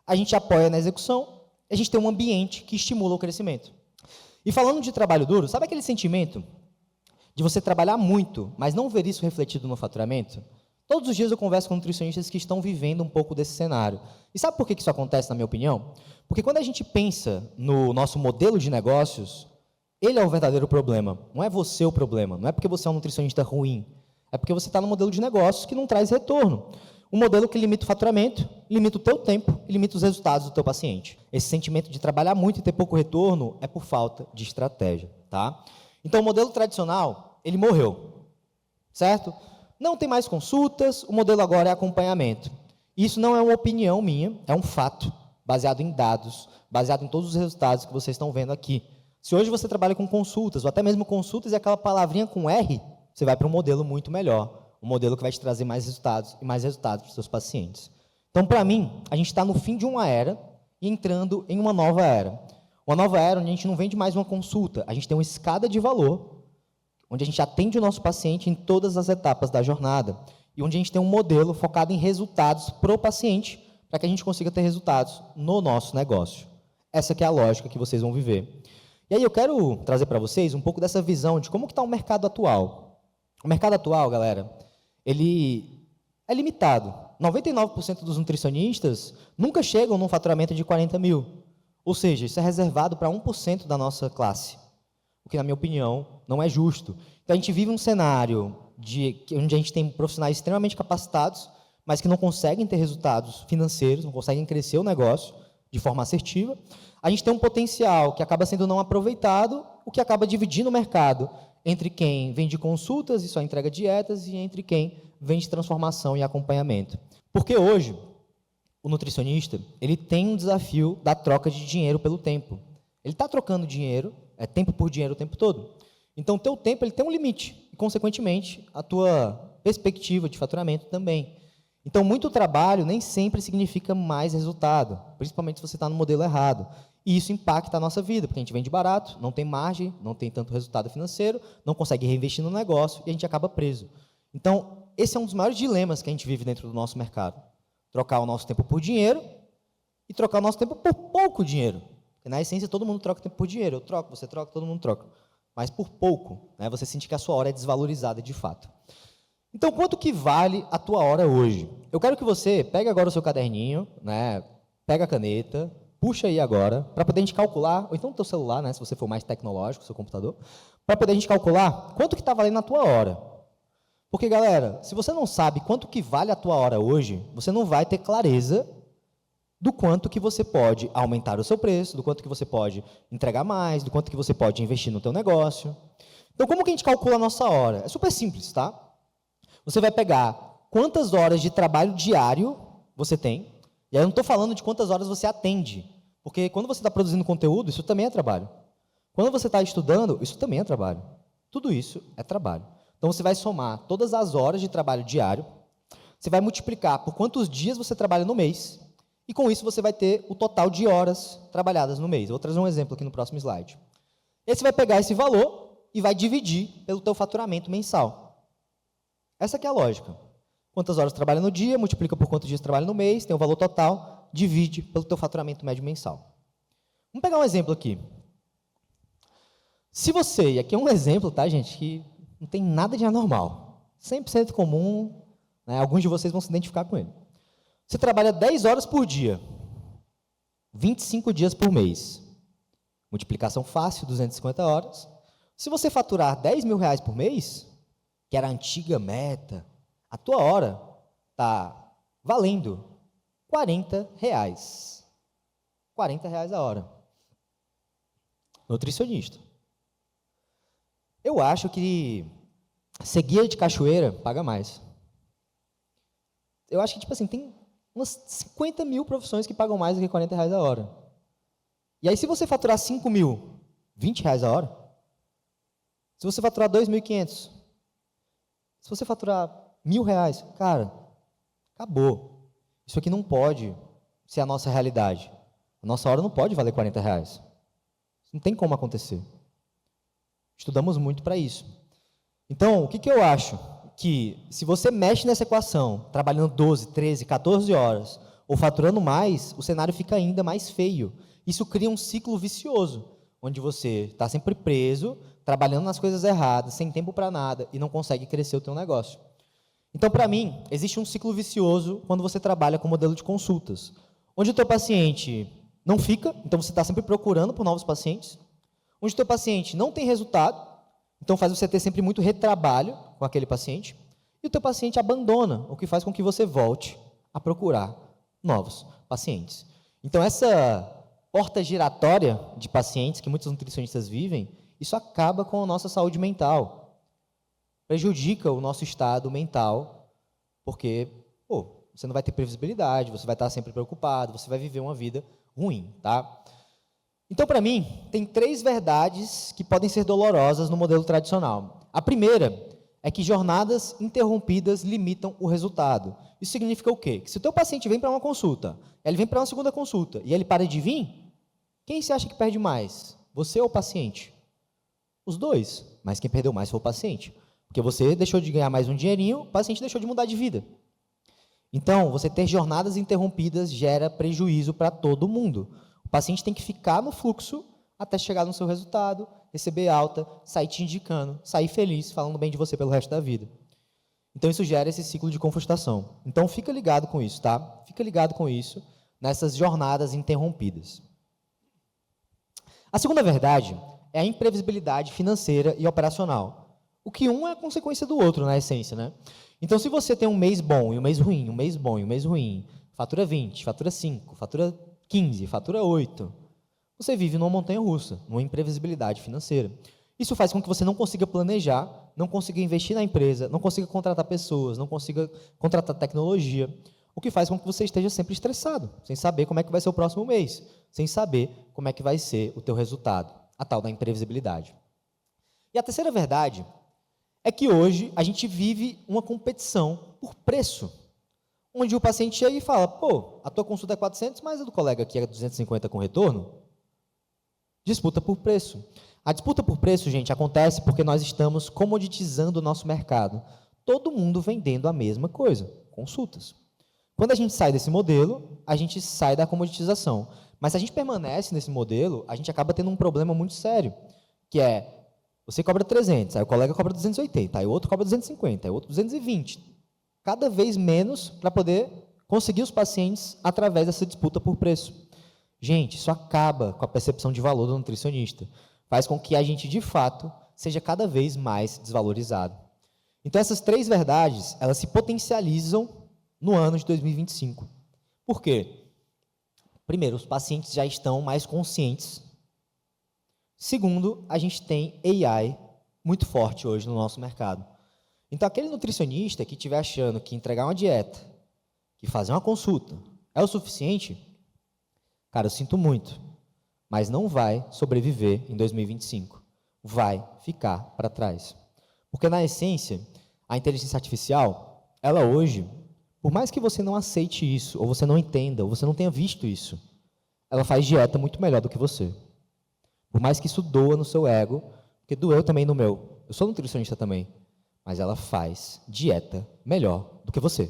a gente apoia na execução, a gente tem um ambiente que estimula o crescimento. E falando de trabalho duro, sabe aquele sentimento de você trabalhar muito, mas não ver isso refletido no faturamento? Todos os dias eu converso com nutricionistas que estão vivendo um pouco desse cenário. E sabe por que isso acontece, na minha opinião? Porque quando a gente pensa no nosso modelo de negócios, ele é o verdadeiro problema. Não é você o problema. Não é porque você é um nutricionista ruim. É porque você está no modelo de negócios que não traz retorno. Um modelo que limita o faturamento, limita o teu tempo e limita os resultados do teu paciente. Esse sentimento de trabalhar muito e ter pouco retorno é por falta de estratégia. Tá? Então, o modelo tradicional, ele morreu. Certo? Não tem mais consultas, o modelo agora é acompanhamento. Isso não é uma opinião minha, é um fato, baseado em dados, baseado em todos os resultados que vocês estão vendo aqui. Se hoje você trabalha com consultas, ou até mesmo consultas e aquela palavrinha com R, você vai para um modelo muito melhor, um modelo que vai te trazer mais resultados e mais resultados para os seus pacientes. Então, para mim, a gente está no fim de uma era e entrando em uma nova era. Uma nova era onde a gente não vende mais uma consulta, a gente tem uma escada de valor, onde a gente atende o nosso paciente em todas as etapas da jornada e onde a gente tem um modelo focado em resultados para o paciente, para que a gente consiga ter resultados no nosso negócio. Essa que é a lógica que vocês vão viver. E aí eu quero trazer para vocês um pouco dessa visão de como que está o mercado atual. O mercado atual, galera, ele é limitado. 99% dos nutricionistas nunca chegam num faturamento de 40 mil. Ou seja, isso é reservado para 1% da nossa classe. O que, na minha opinião, não é justo. Então, a gente vive um cenário onde a gente tem profissionais extremamente capacitados, mas que não conseguem ter resultados financeiros, não conseguem crescer o negócio de forma assertiva. A gente tem um potencial que acaba sendo não aproveitado, o que acaba dividindo o mercado entre quem vende consultas e só entrega dietas e entre quem vende transformação e acompanhamento. Porque hoje, o nutricionista, ele tem um desafio da troca de dinheiro pelo tempo. Ele está trocando dinheiro, é tempo por dinheiro o tempo todo. Então, o teu tempo ele tem um limite e, consequentemente, a tua perspectiva de faturamento também. Então, muito trabalho nem sempre significa mais resultado, principalmente se você está no modelo errado. E isso impacta a nossa vida, porque a gente vende barato, não tem margem, não tem tanto resultado financeiro, não consegue reinvestir no negócio e a gente acaba preso. Então, esse é um dos maiores dilemas que a gente vive dentro do nosso mercado. Trocar o nosso tempo por dinheiro e trocar o nosso tempo por pouco dinheiro. Porque, na essência, todo mundo troca tempo por dinheiro. Eu troco, você troca, todo mundo troca. Mas por pouco, né, você sente que a sua hora é desvalorizada de fato. Então, quanto que vale a tua hora hoje? Eu quero que você pegue agora o seu caderninho, né, pega a caneta, puxa aí agora, para poder a gente calcular, ou então o teu celular, né, se você for mais tecnológico, seu computador, para poder a gente calcular quanto que está valendo a tua hora. Porque, galera, se você não sabe quanto que vale a tua hora hoje, você não vai ter clareza do quanto que você pode aumentar o seu preço, do quanto que você pode entregar mais, do quanto que você pode investir no teu negócio. Então, como que a gente calcula a nossa hora? É super simples, tá? Você vai pegar quantas horas de trabalho diário você tem, e aí eu não estou falando de quantas horas você atende, porque quando você está produzindo conteúdo, isso também é trabalho. Quando você está estudando, isso também é trabalho. Tudo isso é trabalho. Então, você vai somar todas as horas de trabalho diário, você vai multiplicar por quantos dias você trabalha no mês, e com isso você vai ter o total de horas trabalhadas no mês. Eu vou trazer um exemplo aqui no próximo slide. E aí você vai pegar esse valor e vai dividir pelo teu faturamento mensal. Essa aqui é a lógica. Quantas horas trabalha no dia, multiplica por quantos dias trabalha no mês, tem o valor total, divide pelo teu faturamento médio mensal. Vamos pegar um exemplo aqui. Se você, e aqui é um exemplo, tá, gente, que não tem nada de anormal, 100% comum, né, alguns de vocês vão se identificar com ele. Você trabalha 10 horas por dia, 25 dias por mês. Multiplicação fácil, 250 horas. Se você faturar 10 mil reais por mês, que era a antiga meta, a tua hora está valendo 40 reais. 40 reais a hora. Nutricionista. Eu acho que ser guia de cachoeira paga mais. Eu acho que, tipo assim, tem umas 50 mil profissões que pagam mais do que 40 reais a hora. E aí, se você faturar 5 mil, 20 reais a hora. Se você faturar 2.500, se você faturar 1.000 reais, cara, acabou. Isso aqui não pode ser a nossa realidade. A nossa hora não pode valer 40 reais. Isso não tem como acontecer. Estudamos muito para isso. Então, o que eu acho? Que se você mexe nessa equação, trabalhando 12, 13, 14 horas, ou faturando mais, o cenário fica ainda mais feio. Isso cria um ciclo vicioso, onde você está sempre preso, trabalhando nas coisas erradas, sem tempo para nada, e não consegue crescer o teu negócio. Então, para mim, existe um ciclo vicioso quando você trabalha com modelo de consultas, onde o teu paciente não fica, então você está sempre procurando por novos pacientes, onde o teu paciente não tem resultado, então faz você ter sempre muito retrabalho com aquele paciente, e o teu paciente abandona, o que faz com que você volte a procurar novos pacientes. Então, essa porta giratória de pacientes que muitos nutricionistas vivem, isso acaba com a nossa saúde mental, prejudica o nosso estado mental, porque você não vai ter previsibilidade, você vai estar sempre preocupado, você vai viver uma vida ruim, tá? Então, para mim, tem 3 verdades que podem ser dolorosas no modelo tradicional. A primeira é que jornadas interrompidas limitam o resultado. Isso significa o quê? Que se o teu paciente vem para uma consulta, ele vem para uma segunda consulta e ele para de vir, quem você acha que perde mais? Você ou o paciente? Os dois, mas quem perdeu mais foi o paciente. Porque você deixou de ganhar mais um dinheirinho, o paciente deixou de mudar de vida. Então, você ter jornadas interrompidas gera prejuízo para todo mundo. O paciente tem que ficar no fluxo até chegar no seu resultado, receber alta, sair te indicando, sair feliz, falando bem de você pelo resto da vida. Então, isso gera esse ciclo de confortação. Então, fica ligado com isso, tá? Fica ligado com isso, nessas jornadas interrompidas. A segunda verdade é a imprevisibilidade financeira e operacional. O que um é a consequência do outro, na essência, né? Então, se você tem um mês bom e um mês ruim, um mês bom e um mês ruim, fatura 20, fatura 5, fatura 15, fatura 8, você vive numa montanha-russa, numa imprevisibilidade financeira. Isso faz com que você não consiga planejar, não consiga investir na empresa, não consiga contratar pessoas, não consiga contratar tecnologia, o que faz com que você esteja sempre estressado, sem saber como é que vai ser o próximo mês, sem saber como é que vai ser o teu resultado, a tal da imprevisibilidade. E a terceira verdade é que hoje a gente vive uma competição por preço, onde o paciente chega e fala, pô, a tua consulta é 400, mas a do colega aqui é 250 com retorno. Disputa por preço. A disputa por preço, gente, acontece porque nós estamos comoditizando o nosso mercado. Todo mundo vendendo a mesma coisa, consultas. Quando a gente sai desse modelo, a gente sai da comoditização. Mas se a gente permanece nesse modelo, a gente acaba tendo um problema muito sério, que é, você cobra 300, aí o colega cobra 280, aí o outro cobra 250, aí o outro 220. Cada vez menos para poder conseguir os pacientes através dessa disputa por preço. Gente, isso acaba com a percepção de valor do nutricionista. Faz com que a gente, de fato, seja cada vez mais desvalorizado. Então, essas 3 verdades, elas se potencializam no ano de 2025. Por quê? Primeiro, os pacientes já estão mais conscientes. Segundo, a gente tem AI muito forte hoje no nosso mercado. Então, aquele nutricionista que estiver achando que entregar uma dieta, que fazer uma consulta, é o suficiente, cara, eu sinto muito, mas não vai sobreviver em 2025. Vai ficar para trás. Porque, na essência, a inteligência artificial, ela hoje, por mais que você não aceite isso, ou você não entenda, ou você não tenha visto isso, ela faz dieta muito melhor do que você. Por mais que isso doa no seu ego, porque doeu também no meu. Eu sou nutricionista também. Mas ela faz dieta melhor do que você.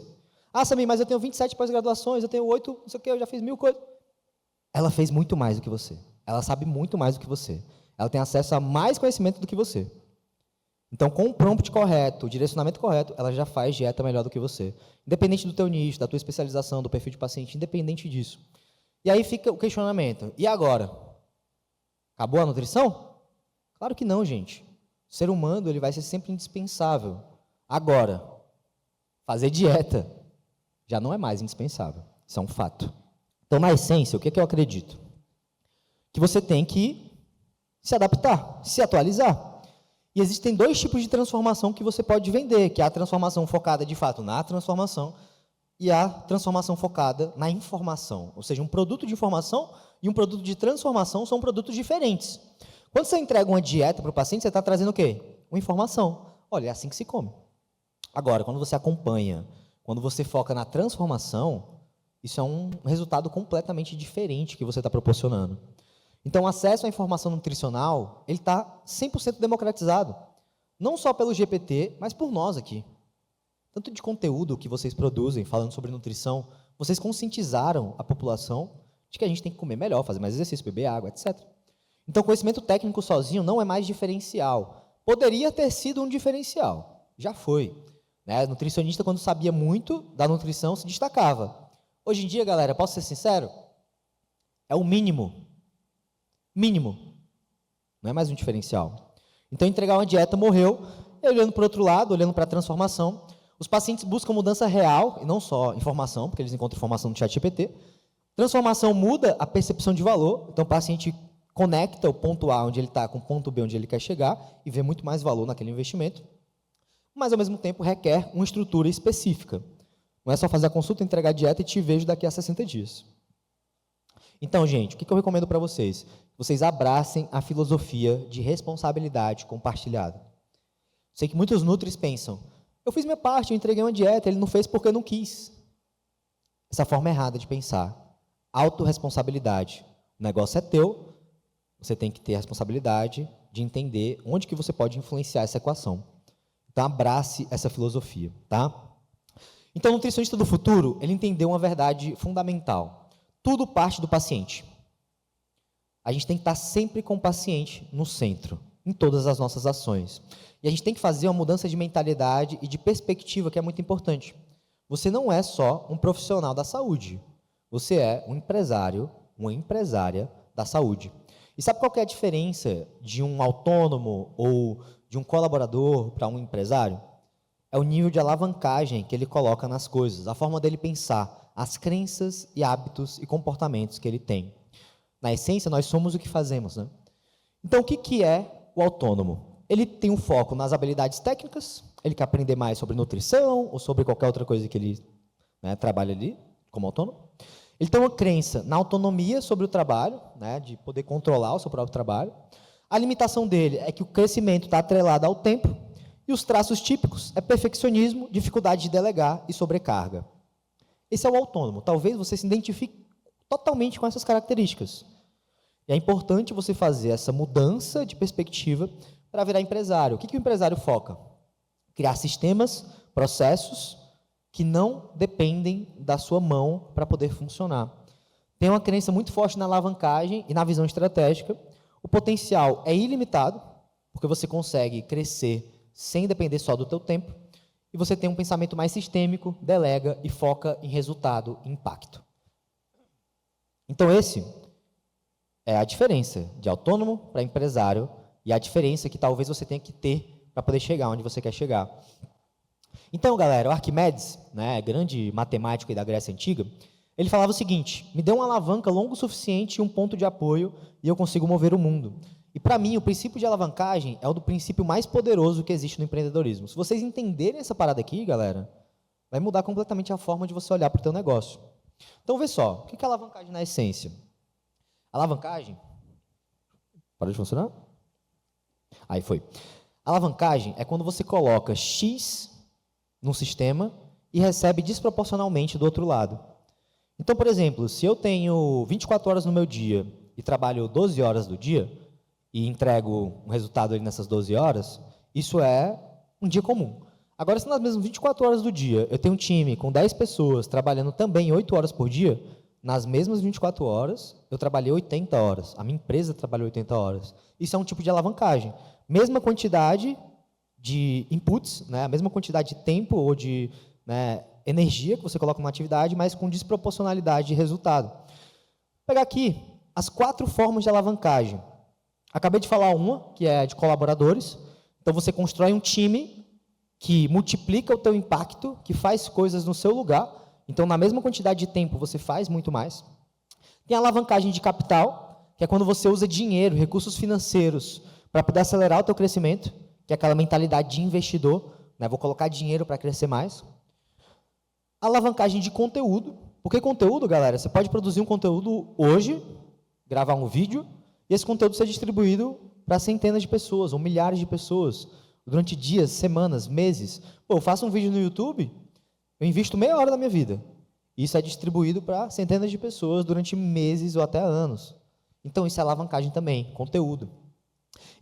Ah, Samir, mas eu tenho 27 pós-graduações, eu tenho 8, não sei o quê, eu já fiz 1000 coisas. Ela fez muito mais do que você. Ela sabe muito mais do que você. Ela tem acesso a mais conhecimento do que você. Então, com o prompt correto, o direcionamento correto, ela já faz dieta melhor do que você. Independente do teu nicho, da tua especialização, do perfil de paciente, independente disso. E aí fica o questionamento. E agora? Acabou a nutrição? Claro que não, gente. O ser humano ele vai ser sempre indispensável. Agora, fazer dieta já não é mais indispensável. Isso é um fato. Então, na essência, o que é que eu acredito? Que você tem que se adaptar, se atualizar. E existem 2 tipos de transformação que você pode vender, que é a transformação focada, de fato, na transformação e a transformação focada na informação. Ou seja, um produto de informação e um produto de transformação são produtos diferentes. Quando você entrega uma dieta para o paciente, você está trazendo o quê? Uma informação. Olha, é assim que se come. Agora, quando você acompanha, quando você foca na transformação, isso é um resultado completamente diferente que você está proporcionando. Então, o acesso à informação nutricional, ele está 100% democratizado. Não só pelo GPT, mas por nós aqui. Tanto de conteúdo que vocês produzem, falando sobre nutrição, vocês conscientizaram a população de que a gente tem que comer melhor, fazer mais exercício, beber água, etc. Então, conhecimento técnico sozinho não é mais diferencial. Poderia ter sido um diferencial. Já foi. Né? O nutricionista, quando sabia muito da nutrição, se destacava. Hoje em dia, galera, posso ser sincero? É o mínimo. Mínimo. Não é mais um diferencial. Então, entregar uma dieta morreu, olhando para o outro lado, olhando para a transformação. Os pacientes buscam mudança real, e não só informação, porque eles encontram informação no ChatGPT. Transformação muda a percepção de valor. Então, o paciente conecta o ponto A, onde ele está, com o ponto B, onde ele quer chegar, e vê muito mais valor naquele investimento. Mas, ao mesmo tempo, requer uma estrutura específica. Não é só fazer a consulta, entregar a dieta e te vejo daqui a 60 dias. Então, gente, o que eu recomendo para vocês? Vocês abracem a filosofia de responsabilidade compartilhada. Sei que muitos nutris pensam, eu fiz minha parte, eu entreguei uma dieta, ele não fez porque eu não quis. Essa forma errada de pensar. Autorresponsabilidade. O negócio é teu, você tem que ter a responsabilidade de entender onde que você pode influenciar essa equação. Então, abrace essa filosofia, tá? Então, o nutricionista do futuro, ele entendeu uma verdade fundamental. Tudo parte do paciente. A gente tem que estar sempre com o paciente no centro, em todas as nossas ações. E a gente tem que fazer uma mudança de mentalidade e de perspectiva que é muito importante. Você não é só um profissional da saúde. Você é um empresário, uma empresária da saúde. E sabe qual que é a diferença de um autônomo ou de um colaborador para um empresário? É o nível de alavancagem que ele coloca nas coisas, a forma dele pensar, as crenças e hábitos e comportamentos que ele tem. Na essência, nós somos o que fazemos, né? Então, o que é o autônomo? Ele tem um foco nas habilidades técnicas, ele quer aprender mais sobre nutrição ou sobre qualquer outra coisa que ele trabalha ali, como autônomo. Ele tem uma crença na autonomia sobre o trabalho, né, de poder controlar o seu próprio trabalho. A limitação dele é que o crescimento está atrelado ao tempo, e os traços típicos é perfeccionismo, dificuldade de delegar e sobrecarga. Esse é o autônomo. Talvez você se identifique totalmente com essas características. E é importante você fazer essa mudança de perspectiva para virar empresário. O que o empresário foca? Criar sistemas, processos que não dependem da sua mão para poder funcionar. Tem uma crença muito forte na alavancagem e na visão estratégica. O potencial é ilimitado, porque você consegue crescer sem depender só do teu tempo, e você tem um pensamento mais sistêmico, delega e foca em resultado e impacto. Então, esse é a diferença de autônomo para empresário e a diferença que talvez você tenha que ter para poder chegar onde você quer chegar. Então, galera, o Arquimedes, grande matemático da Grécia Antiga, ele falava o seguinte, me dê uma alavanca longa o suficiente e um ponto de apoio e eu consigo mover o mundo. E para mim, o princípio de alavancagem é o do princípio mais poderoso que existe no empreendedorismo. Se vocês entenderem essa parada aqui, galera, vai mudar completamente a forma de você olhar para o teu negócio. Então, vê só, o que é alavancagem na essência? Alavancagem... Parou de funcionar? Aí foi. Alavancagem é quando você coloca X num sistema e recebe desproporcionalmente do outro lado. Então, por exemplo, se eu tenho 24 horas no meu dia e trabalho 12 horas do dia e entrego um resultado ali nessas 12 horas, isso é um dia comum. Agora, se nas mesmas 24 horas do dia eu tenho um time com 10 pessoas trabalhando também 8 horas por dia, nas mesmas 24 horas eu trabalhei 80 horas, a minha empresa trabalhou 80 horas. Isso é um tipo de alavancagem. Mesma quantidade de inputs, né, a mesma quantidade de tempo ou de energia que você coloca numa atividade, mas com desproporcionalidade de resultado. Vou pegar aqui as 4 formas de alavancagem. Acabei de falar uma, que é de colaboradores. Então, você constrói um time que multiplica o teu impacto, que faz coisas no seu lugar. Então, na mesma quantidade de tempo, você faz muito mais. Tem a alavancagem de capital, que é quando você usa dinheiro, recursos financeiros, para poder acelerar o teu crescimento, que é aquela mentalidade de investidor, né? Vou colocar dinheiro para crescer mais. A alavancagem de conteúdo. Por que conteúdo, galera? Você pode produzir um conteúdo hoje, gravar um vídeo, e esse conteúdo ser distribuído para centenas de pessoas, ou milhares de pessoas, durante dias, semanas, meses. Pô, eu faço um vídeo no YouTube, eu invisto meia hora da minha vida. Isso é distribuído para centenas de pessoas durante meses ou até anos. Então, isso é alavancagem também, conteúdo.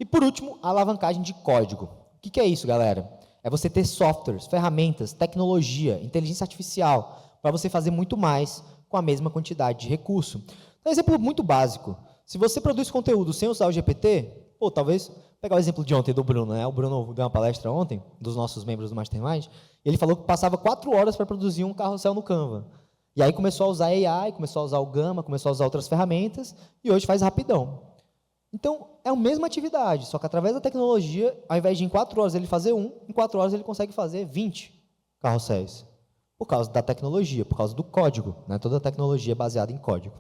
E, por último, a alavancagem de código. O que é isso, galera? É você ter softwares, ferramentas, tecnologia, inteligência artificial, para você fazer muito mais com a mesma quantidade de recurso. Um exemplo muito básico. Se você produz conteúdo sem usar o GPT, ou talvez, pegar o exemplo de ontem do Bruno, né? O Bruno deu uma palestra ontem, dos nossos membros do Mastermind, e ele falou que passava 4 horas para produzir um carrossel no Canva. E aí começou a usar AI, começou a usar o Gamma, começou a usar outras ferramentas, e hoje faz rapidão. Então, é a mesma atividade, só que através da tecnologia, ao invés de em 4 horas ele fazer em 4 horas ele consegue fazer 20 carrosséis. Por causa da tecnologia, por causa do código, né? Toda a tecnologia é baseada em código.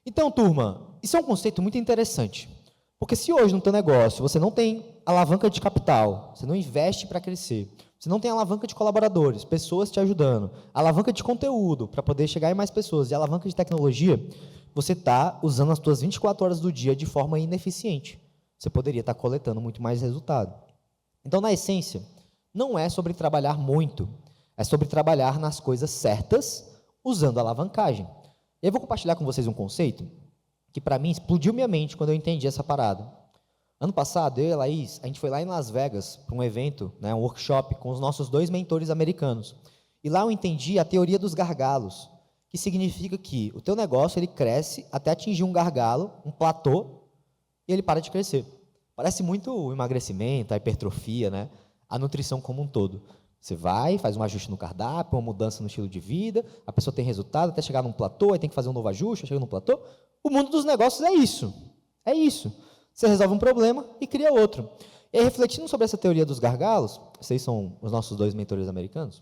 Então, turma, isso é um conceito muito interessante. Porque se hoje no teu negócio você não tem alavanca de capital, você não investe para crescer, você não tem alavanca de colaboradores, pessoas te ajudando, alavanca de conteúdo para poder chegar em mais pessoas e alavanca de tecnologia, você está usando as suas 24 horas do dia de forma ineficiente. Você poderia estar coletando muito mais resultado. Então, na essência, não é sobre trabalhar muito, é sobre trabalhar nas coisas certas, usando alavancagem. E eu vou compartilhar com vocês um conceito que, para mim, explodiu minha mente quando eu entendi essa parada. Ano passado, eu e a Laís, a gente foi lá em Las Vegas para um evento, né, um workshop, com os nossos 2 mentores americanos. E lá eu entendi a teoria dos gargalos, que significa que o teu negócio ele cresce até atingir um gargalo, um platô, e ele para de crescer. Parece muito o emagrecimento, a hipertrofia, né? A nutrição como um todo. Você vai, faz um ajuste no cardápio, uma mudança no estilo de vida, a pessoa tem resultado até chegar num platô, aí tem que fazer um novo ajuste, chega num platô. O mundo dos negócios é isso. É isso. Você resolve um problema e cria outro. E aí, refletindo sobre essa teoria dos gargalos, vocês são os nossos 2 mentores americanos,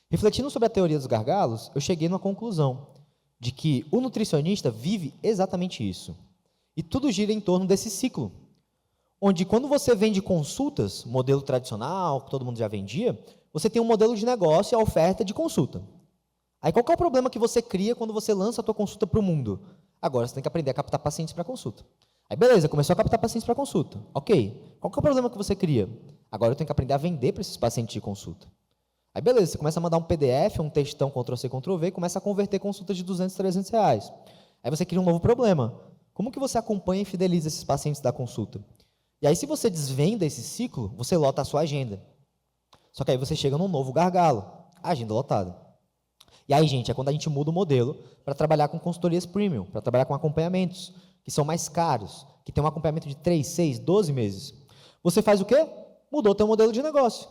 refletindo sobre a teoria dos gargalos, eu cheguei numa conclusão de que o nutricionista vive exatamente isso. E tudo gira em torno desse ciclo, onde quando você vende consultas, modelo tradicional, que todo mundo já vendia, você tem um modelo de negócio e a oferta de consulta. Aí qual que é o problema que você cria quando você lança a tua consulta para o mundo? Agora você tem que aprender a captar pacientes para consulta. Aí beleza, começou a captar pacientes para consulta. Ok, qual que é o problema que você cria? Agora eu tenho que aprender a vender para esses pacientes de consulta. Aí beleza, você começa a mandar um PDF, um textão Ctrl+C, Ctrl+V, e começa a converter consultas de 200, 300 reais. Aí você cria um novo problema. Como que você acompanha e fideliza esses pacientes da consulta? E aí, se você desvenda esse ciclo, você lota a sua agenda. Só que aí você chega num novo gargalo, a agenda lotada. E aí, gente, é quando a gente muda o modelo para trabalhar com consultorias premium, para trabalhar com acompanhamentos, que são mais caros, que tem um acompanhamento de 3, 6, 12 meses. Você faz o quê? Mudou o teu modelo de negócio.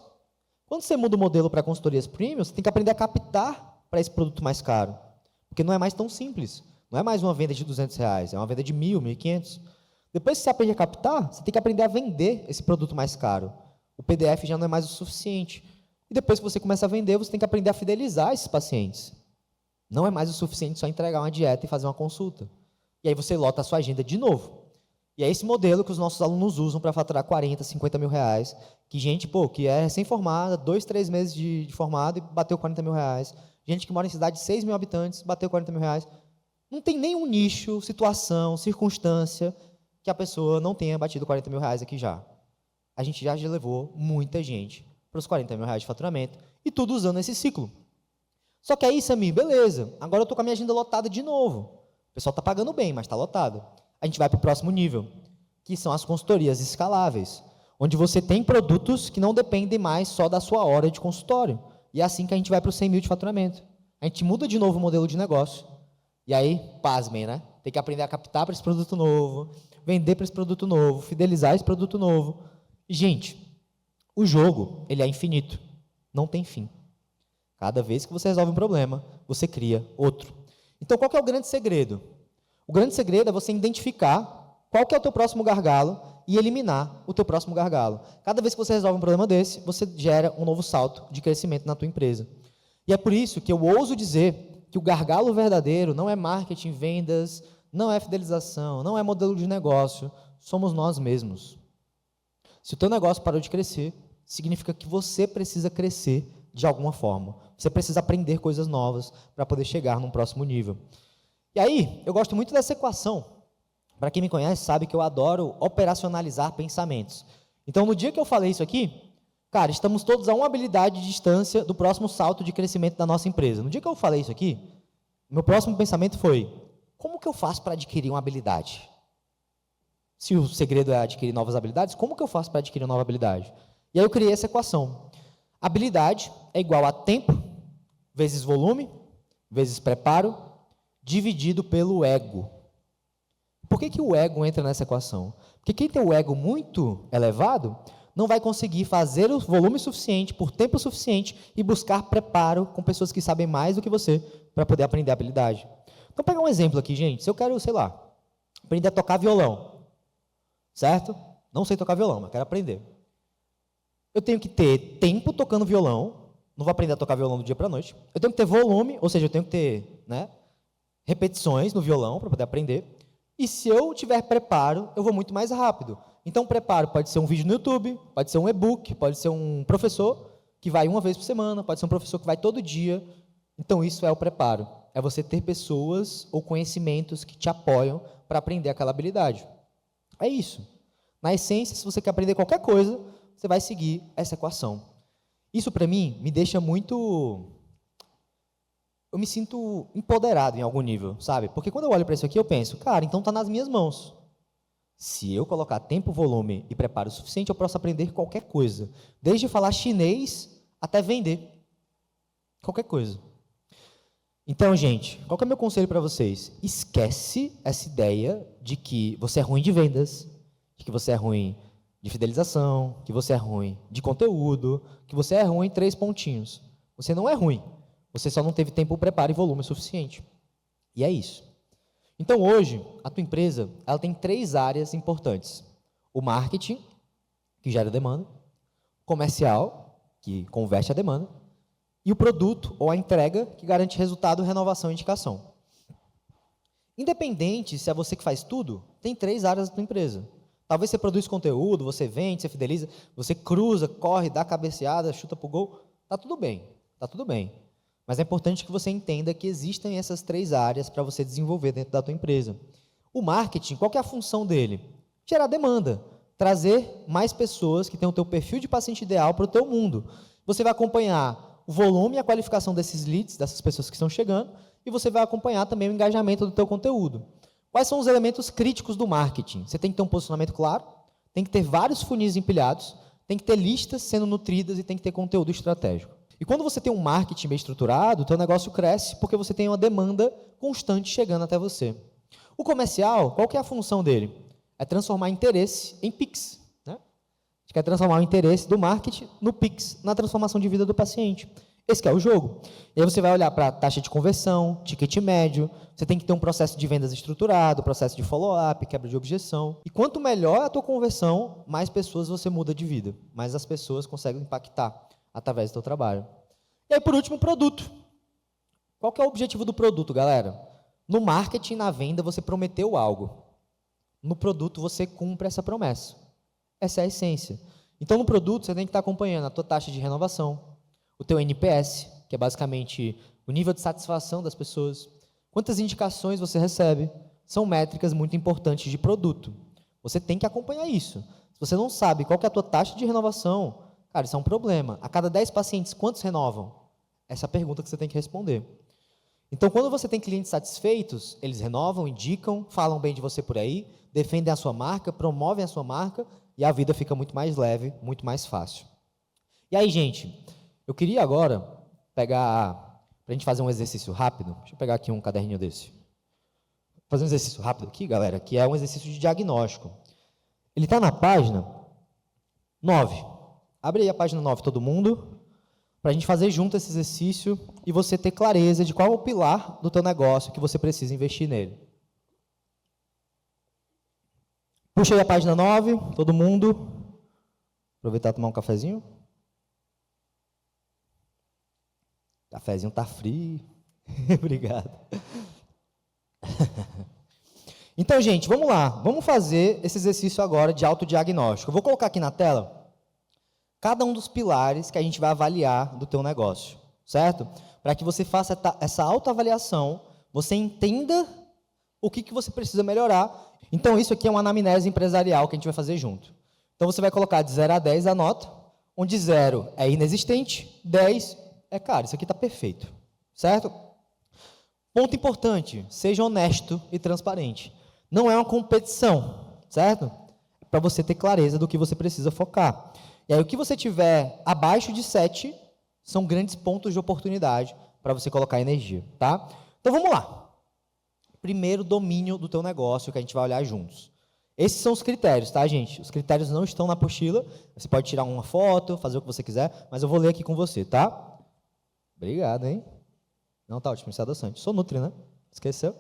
Quando você muda o modelo para consultorias premium, você tem que aprender a captar para esse produto mais caro. Porque não é mais tão simples. Não é mais uma venda de 200 reais, é uma venda de 1.000, 1.500. Depois que você aprende a captar, você tem que aprender a vender esse produto mais caro. O PDF já não é mais o suficiente. E depois que você começa a vender, você tem que aprender a fidelizar esses pacientes. Não é mais o suficiente só entregar uma dieta e fazer uma consulta. E aí você lota a sua agenda de novo. E é esse modelo que os nossos alunos usam para faturar 40, 50 mil reais, que gente, que é recém-formada, 2, 3 meses de formado e bateu 40 mil reais. Gente que mora em cidade de 6 mil habitantes, bateu 40 mil reais. Não tem nenhum nicho, situação, circunstância que a pessoa não tenha batido 40 mil reais aqui já. A gente já levou muita gente para os 40 mil reais de faturamento e tudo usando esse ciclo. Só que aí, Samir, beleza, agora eu estou com a minha agenda lotada de novo. O pessoal está pagando bem, mas está lotado. A gente vai para o próximo nível, que são as consultorias escaláveis, onde você tem produtos que não dependem mais só da sua hora de consultório. E é assim que a gente vai para os 100 mil de faturamento. A gente muda de novo o modelo de negócio. E aí, pasmem, né? Tem que aprender a captar para esse produto novo, vender para esse produto novo, fidelizar esse produto novo. E, gente, o jogo, ele é infinito. Não tem fim. Cada vez que você resolve um problema, você cria outro. Então, qual que é o grande segredo? O grande segredo é você identificar qual que é o teu próximo gargalo e eliminar o teu próximo gargalo. Cada vez que você resolve um problema desse, você gera um novo salto de crescimento na tua empresa. E é por isso que eu ouso dizer que o gargalo verdadeiro não é marketing, vendas, não é fidelização, não é modelo de negócio, somos nós mesmos. Se o teu negócio parou de crescer, significa que você precisa crescer de alguma forma. Você precisa aprender coisas novas para poder chegar num próximo nível. E aí, eu gosto muito dessa equação. Para quem me conhece, sabe que eu adoro operacionalizar pensamentos. Então, no dia que eu falei isso aqui, cara, estamos todos a uma habilidade de distância do próximo salto de crescimento da nossa empresa. No dia que eu falei isso aqui, meu próximo pensamento foi, como que eu faço para adquirir uma habilidade? Se o segredo é adquirir novas habilidades, como que eu faço para adquirir uma nova habilidade? E aí eu criei essa equação. Habilidade é igual a tempo, vezes volume, vezes preparo, dividido pelo ego. Por que o ego entra nessa equação? Porque quem tem o ego muito elevado não vai conseguir fazer o volume suficiente, por tempo suficiente, e buscar preparo com pessoas que sabem mais do que você para poder aprender a habilidade. Então, pegar um exemplo aqui, gente. Se eu quero, sei lá, aprender a tocar violão, certo? Não sei tocar violão, mas quero aprender. Eu tenho que ter tempo tocando violão, não vou aprender a tocar violão do dia para a noite. Eu tenho que ter volume, ou seja, eu tenho que ter, repetições no violão para poder aprender. E se eu tiver preparo, eu vou muito mais rápido. Então, preparo pode ser um vídeo no YouTube, pode ser um e-book, pode ser um professor que vai uma vez por semana, pode ser um professor que vai todo dia. Então, isso é o preparo. É você ter pessoas ou conhecimentos que te apoiam para aprender aquela habilidade. É isso. Na essência, se você quer aprender qualquer coisa, você vai seguir essa equação. Isso, para mim, me deixa muito... Eu me sinto empoderado em algum nível, sabe? Porque quando eu olho para isso aqui, eu penso, cara, então está nas minhas mãos. Se eu colocar tempo, volume e preparo suficiente, eu posso aprender qualquer coisa. Desde falar chinês até vender. Qualquer coisa. Então, gente, qual que é o meu conselho para vocês? Esquece essa ideia de que você é ruim de vendas, de que você é ruim de fidelização, que você é ruim de conteúdo, que você é ruim em 3 pontinhos. Você não é ruim. Você só não teve tempo, preparo e volume suficiente. E é isso. Então, hoje, a tua empresa ela tem 3 áreas importantes. O marketing, que gera demanda. O comercial, que converte a demanda. E o produto, ou a entrega, que garante resultado, renovação e indicação. Independente se é você que faz tudo, tem 3 áreas da tua empresa. Talvez você produz conteúdo, você vende, você fideliza, você cruza, corre, dá cabeceada, chuta pro gol. Tá tudo bem, tá tudo bem. Mas é importante que você entenda que existem essas 3 áreas para você desenvolver dentro da tua empresa. O marketing, qual que é a função dele? Gerar demanda, trazer mais pessoas que tenham o teu perfil de paciente ideal para o teu mundo. Você vai acompanhar o volume e a qualificação desses leads, dessas pessoas que estão chegando, e você vai acompanhar também o engajamento do teu conteúdo. Quais são os elementos críticos do marketing? Você tem que ter um posicionamento claro, tem que ter vários funis empilhados, tem que ter listas sendo nutridas e tem que ter conteúdo estratégico. E quando você tem um marketing bem estruturado, o teu negócio cresce porque você tem uma demanda constante chegando até você. O comercial, qual que é a função dele? É transformar interesse em Pix. A gente quer transformar o interesse do marketing no Pix, na transformação de vida do paciente. Esse que é o jogo. E aí você vai olhar para a taxa de conversão, ticket médio, você tem que ter um processo de vendas estruturado, processo de follow-up, quebra de objeção. E quanto melhor a tua conversão, mais pessoas você muda de vida, mais as pessoas conseguem impactar através do teu trabalho. E aí, por último, produto. Qual que é o objetivo do produto, galera? No marketing, na venda, você prometeu algo. no produto você cumpre essa promessa. Essa é a essência. Então, no produto, você tem que estar acompanhando a tua taxa de renovação, o teu NPS, que é basicamente o nível de satisfação das pessoas, quantas indicações você recebe, são métricas muito importantes de produto. Você tem que acompanhar isso. Se você não sabe qual que é a tua taxa de renovação, cara, isso é um problema. A cada 10 pacientes, quantos renovam? Essa é a pergunta que você tem que responder. Então, quando você tem clientes satisfeitos, eles renovam, indicam, falam bem de você por aí, defendem a sua marca, promovem a sua marca, e a vida fica muito mais leve, muito mais fácil. E aí, gente, eu queria agora pegar, para a gente fazer um exercício rápido, deixa eu pegar aqui um caderninho desse. Fazer um exercício rápido aqui, galera, que é um exercício de diagnóstico. Ele está na página 9. Abre aí a página 9, todo mundo, para a gente fazer junto esse exercício e você ter clareza de qual é o pilar do teu negócio que você precisa investir nele. Puxa aí a página 9, todo mundo. Aproveitar e tomar um cafezinho. O cafezinho tá frio. Obrigado. Então, gente, vamos lá. Vamos fazer esse exercício agora de autodiagnóstico. Eu vou colocar aqui na tela cada um dos pilares que a gente vai avaliar do teu negócio, certo? Para que você faça essa autoavaliação, você entenda o que você precisa melhorar. Então, isso aqui é uma anamnese empresarial que a gente vai fazer junto. Então, você vai colocar de 0 a 10 a nota, onde 0 é inexistente, 10 é, cara, isso aqui está perfeito, certo? Ponto importante, seja honesto e transparente. Não é uma competição, certo? É para você ter clareza do que você precisa focar. E aí, o que você tiver abaixo de 7, são grandes pontos de oportunidade para você colocar energia, tá? Então, vamos lá. Primeiro, domínio do teu negócio, que a gente vai olhar juntos. Esses são os critérios, tá, gente? Os critérios não estão na apostila. Você pode tirar uma foto, fazer o que você quiser, mas eu vou ler aqui com você, tá? Obrigado, hein? Não, tá ótimo, isso é adoçante. Sou Nutri, né? Esqueceu?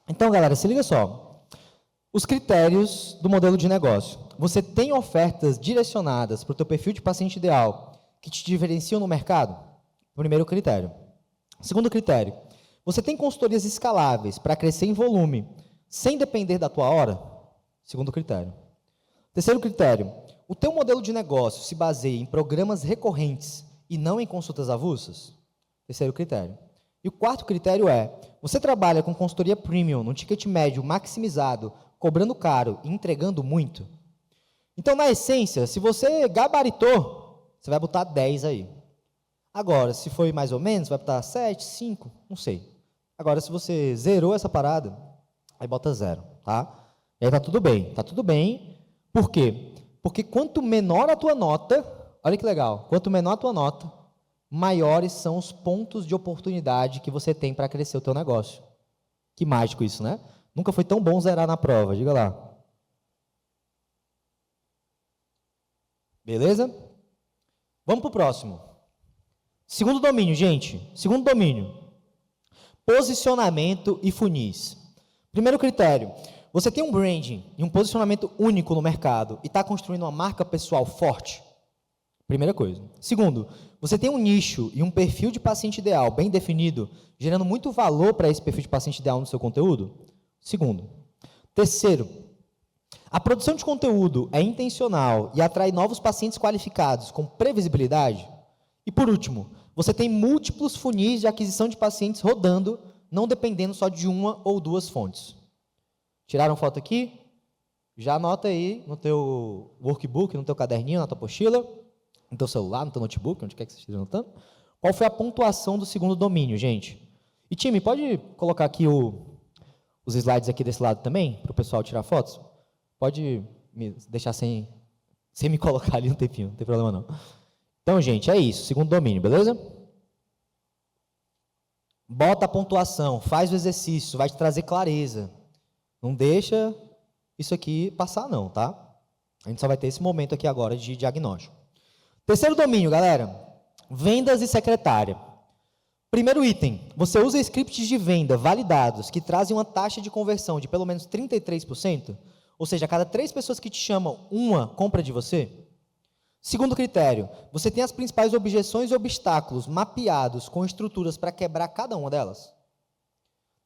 Então, galera, se liga só. Os critérios do modelo de negócio. Você tem ofertas direcionadas para o teu perfil de paciente ideal que te diferenciam no mercado? Primeiro critério. Segundo critério. Você tem consultorias escaláveis para crescer em volume, sem depender da tua hora? Segundo critério. Terceiro critério. O teu modelo de negócio se baseia em programas recorrentes e não em consultas avulsas? Terceiro critério. E o quarto critério é, você trabalha com consultoria premium, num ticket médio maximizado, cobrando caro e entregando muito? Então, na essência, se você gabaritou, você vai botar 10 aí. Agora, se foi mais ou menos, vai botar 7, 5, não sei. Agora, se você zerou essa parada, aí bota 0, tá? E aí tá tudo bem, tá tudo bem. Por quê? Porque quanto menor a tua nota, olha que legal, quanto menor a tua nota, maiores são os pontos de oportunidade que você tem para crescer o teu negócio. Que mágico isso, né? Nunca foi tão bom zerar na prova, diga lá. Beleza? Vamos para o próximo. Segundo domínio, gente. Segundo domínio. Posicionamento e funis. Primeiro critério. Você tem um branding e um posicionamento único no mercado e está construindo uma marca pessoal forte? Primeira coisa. Segundo, você tem um nicho e um perfil de paciente ideal bem definido, gerando muito valor para esse perfil de paciente ideal no seu conteúdo? Segundo. Terceiro, a produção de conteúdo é intencional e atrai novos pacientes qualificados com previsibilidade? E por último, você tem múltiplos funis de aquisição de pacientes rodando, não dependendo só de uma ou duas fontes. Tiraram foto aqui? Já anota aí no teu workbook, no teu caderninho, na tua apostila, no teu celular, no teu notebook, onde quer que você esteja anotando. Qual foi a pontuação do segundo domínio, gente? E time, pode colocar aqui os slides aqui desse lado também, para o pessoal tirar fotos? Pode me deixar sem me colocar ali um tempinho, não tem problema não. Então, gente, é isso, segundo domínio, beleza? Bota a pontuação, faz o exercício, vai te trazer clareza. Não deixa isso aqui passar não, tá? A gente só vai ter esse momento aqui agora de diagnóstico. Terceiro domínio, galera, vendas e secretária. Primeiro item, você usa scripts de venda validados que trazem uma taxa de conversão de pelo menos 33%? Ou seja, a cada 3 pessoas que te chamam, uma compra de você? Segundo critério, você tem as principais objeções e obstáculos mapeados com estruturas para quebrar cada uma delas?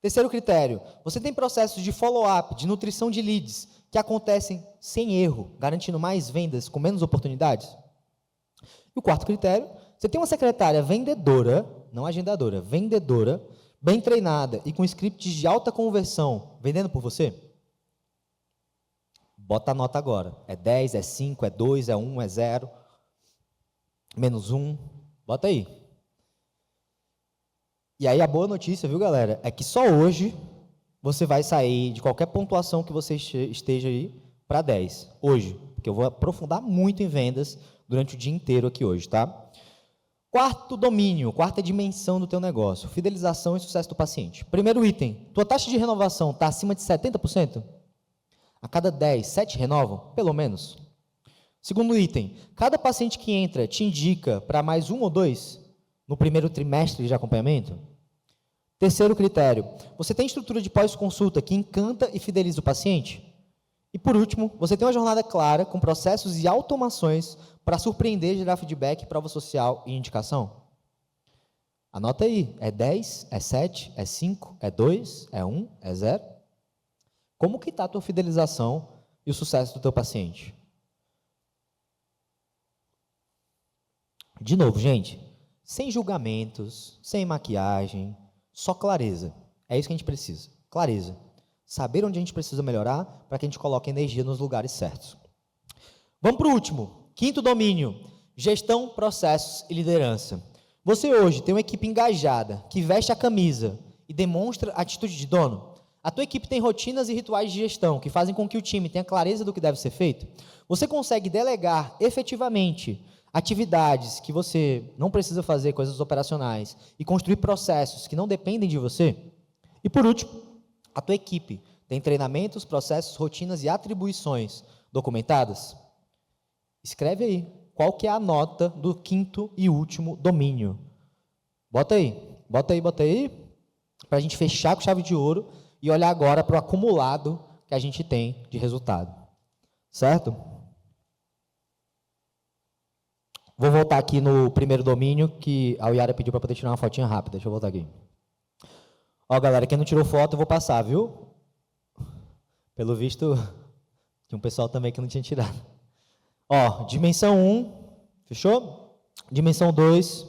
Terceiro critério, você tem processos de follow-up, de nutrição de leads, que acontecem sem erro, garantindo mais vendas com menos oportunidades? E o quarto critério, você tem uma secretária vendedora, não agendadora, vendedora, bem treinada e com scripts de alta conversão, vendendo por você? Bota a nota agora. É 10, é 5, é 2, é 1, é 0, menos 1, bota aí. E aí a boa notícia, viu, galera, é que só hoje você vai sair de qualquer pontuação que você esteja aí para 10. Hoje, porque eu vou aprofundar muito em vendas durante o dia inteiro aqui hoje, tá? Quarto domínio, quarta dimensão do teu negócio, fidelização e sucesso do paciente. Primeiro item, tua taxa de renovação está acima de 70%? A cada 10, 7 renovam? Pelo menos. Segundo item, cada paciente que entra te indica para mais 1 ou 2 no primeiro trimestre de acompanhamento? Terceiro critério, você tem estrutura de pós-consulta que encanta e fideliza o paciente? E por último, você tem uma jornada clara com processos e automações para surpreender e gerar feedback, prova social e indicação? Anota aí, é 10, é 7, é 5, é 2, é 1, é 0? Como que está a tua fidelização e o sucesso do teu paciente? De novo, gente, sem julgamentos, sem maquiagem, só clareza. É isso que a gente precisa, clareza. Saber onde a gente precisa melhorar para que a gente coloque energia nos lugares certos. Vamos para o último, quinto domínio, gestão, processos e liderança. Você hoje tem uma equipe engajada, que veste a camisa e demonstra atitude de dono? A tua equipe tem rotinas e rituais de gestão que fazem com que o time tenha clareza do que deve ser feito? Você consegue delegar efetivamente atividades que você não precisa fazer, coisas operacionais, e construir processos que não dependem de você? E por último, a tua equipe tem treinamentos, processos, rotinas e atribuições documentadas? Escreve aí, qual que é a nota do quinto e último domínio? Bota aí, para a gente fechar com chave de ouro e olhar agora para o acumulado que a gente tem de resultado. Certo? Vou voltar aqui no primeiro domínio, que a Yara pediu para poder tirar uma fotinha rápida. Deixa eu voltar aqui. Ó, galera, quem não tirou foto, eu vou passar, viu? Pelo visto, tinha um pessoal também que não tinha tirado. Ó, dimensão 1, fechou? Dimensão 2.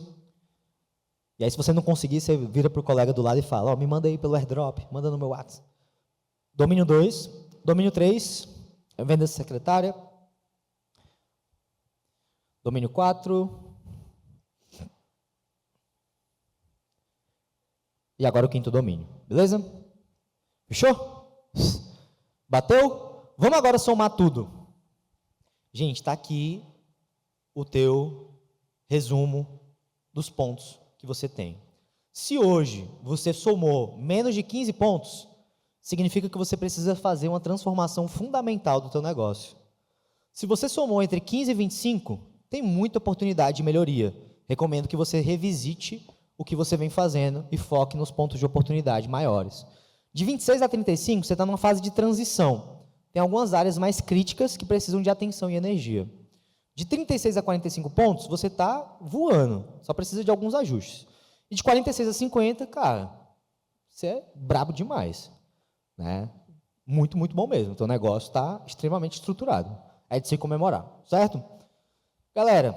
E aí, se você não conseguir, você vira para o colega do lado e fala, ó, me manda aí pelo airdrop, manda no meu WhatsApp. Domínio 2. Domínio 3, venda secretária. Domínio 4. E agora o quinto domínio, beleza? Fechou? Bateu? Vamos agora somar tudo. Gente, está aqui o teu resumo dos pontos que você tem. Se hoje você somou menos de 15 pontos, significa que você precisa fazer uma transformação fundamental do teu negócio. Se você somou entre 15 e 25, tem muita oportunidade de melhoria. Recomendo que você revisite o que você vem fazendo e foque nos pontos de oportunidade maiores. De 26 a 35, você está numa fase de transição. Tem algumas áreas mais críticas que precisam de atenção e energia. De 36 a 45 pontos, você está voando, só precisa de alguns ajustes. E de 46 a 50, cara, você é brabo demais. Né? Muito, muito bom mesmo. O teu negócio está extremamente estruturado. É de se comemorar, certo? Galera,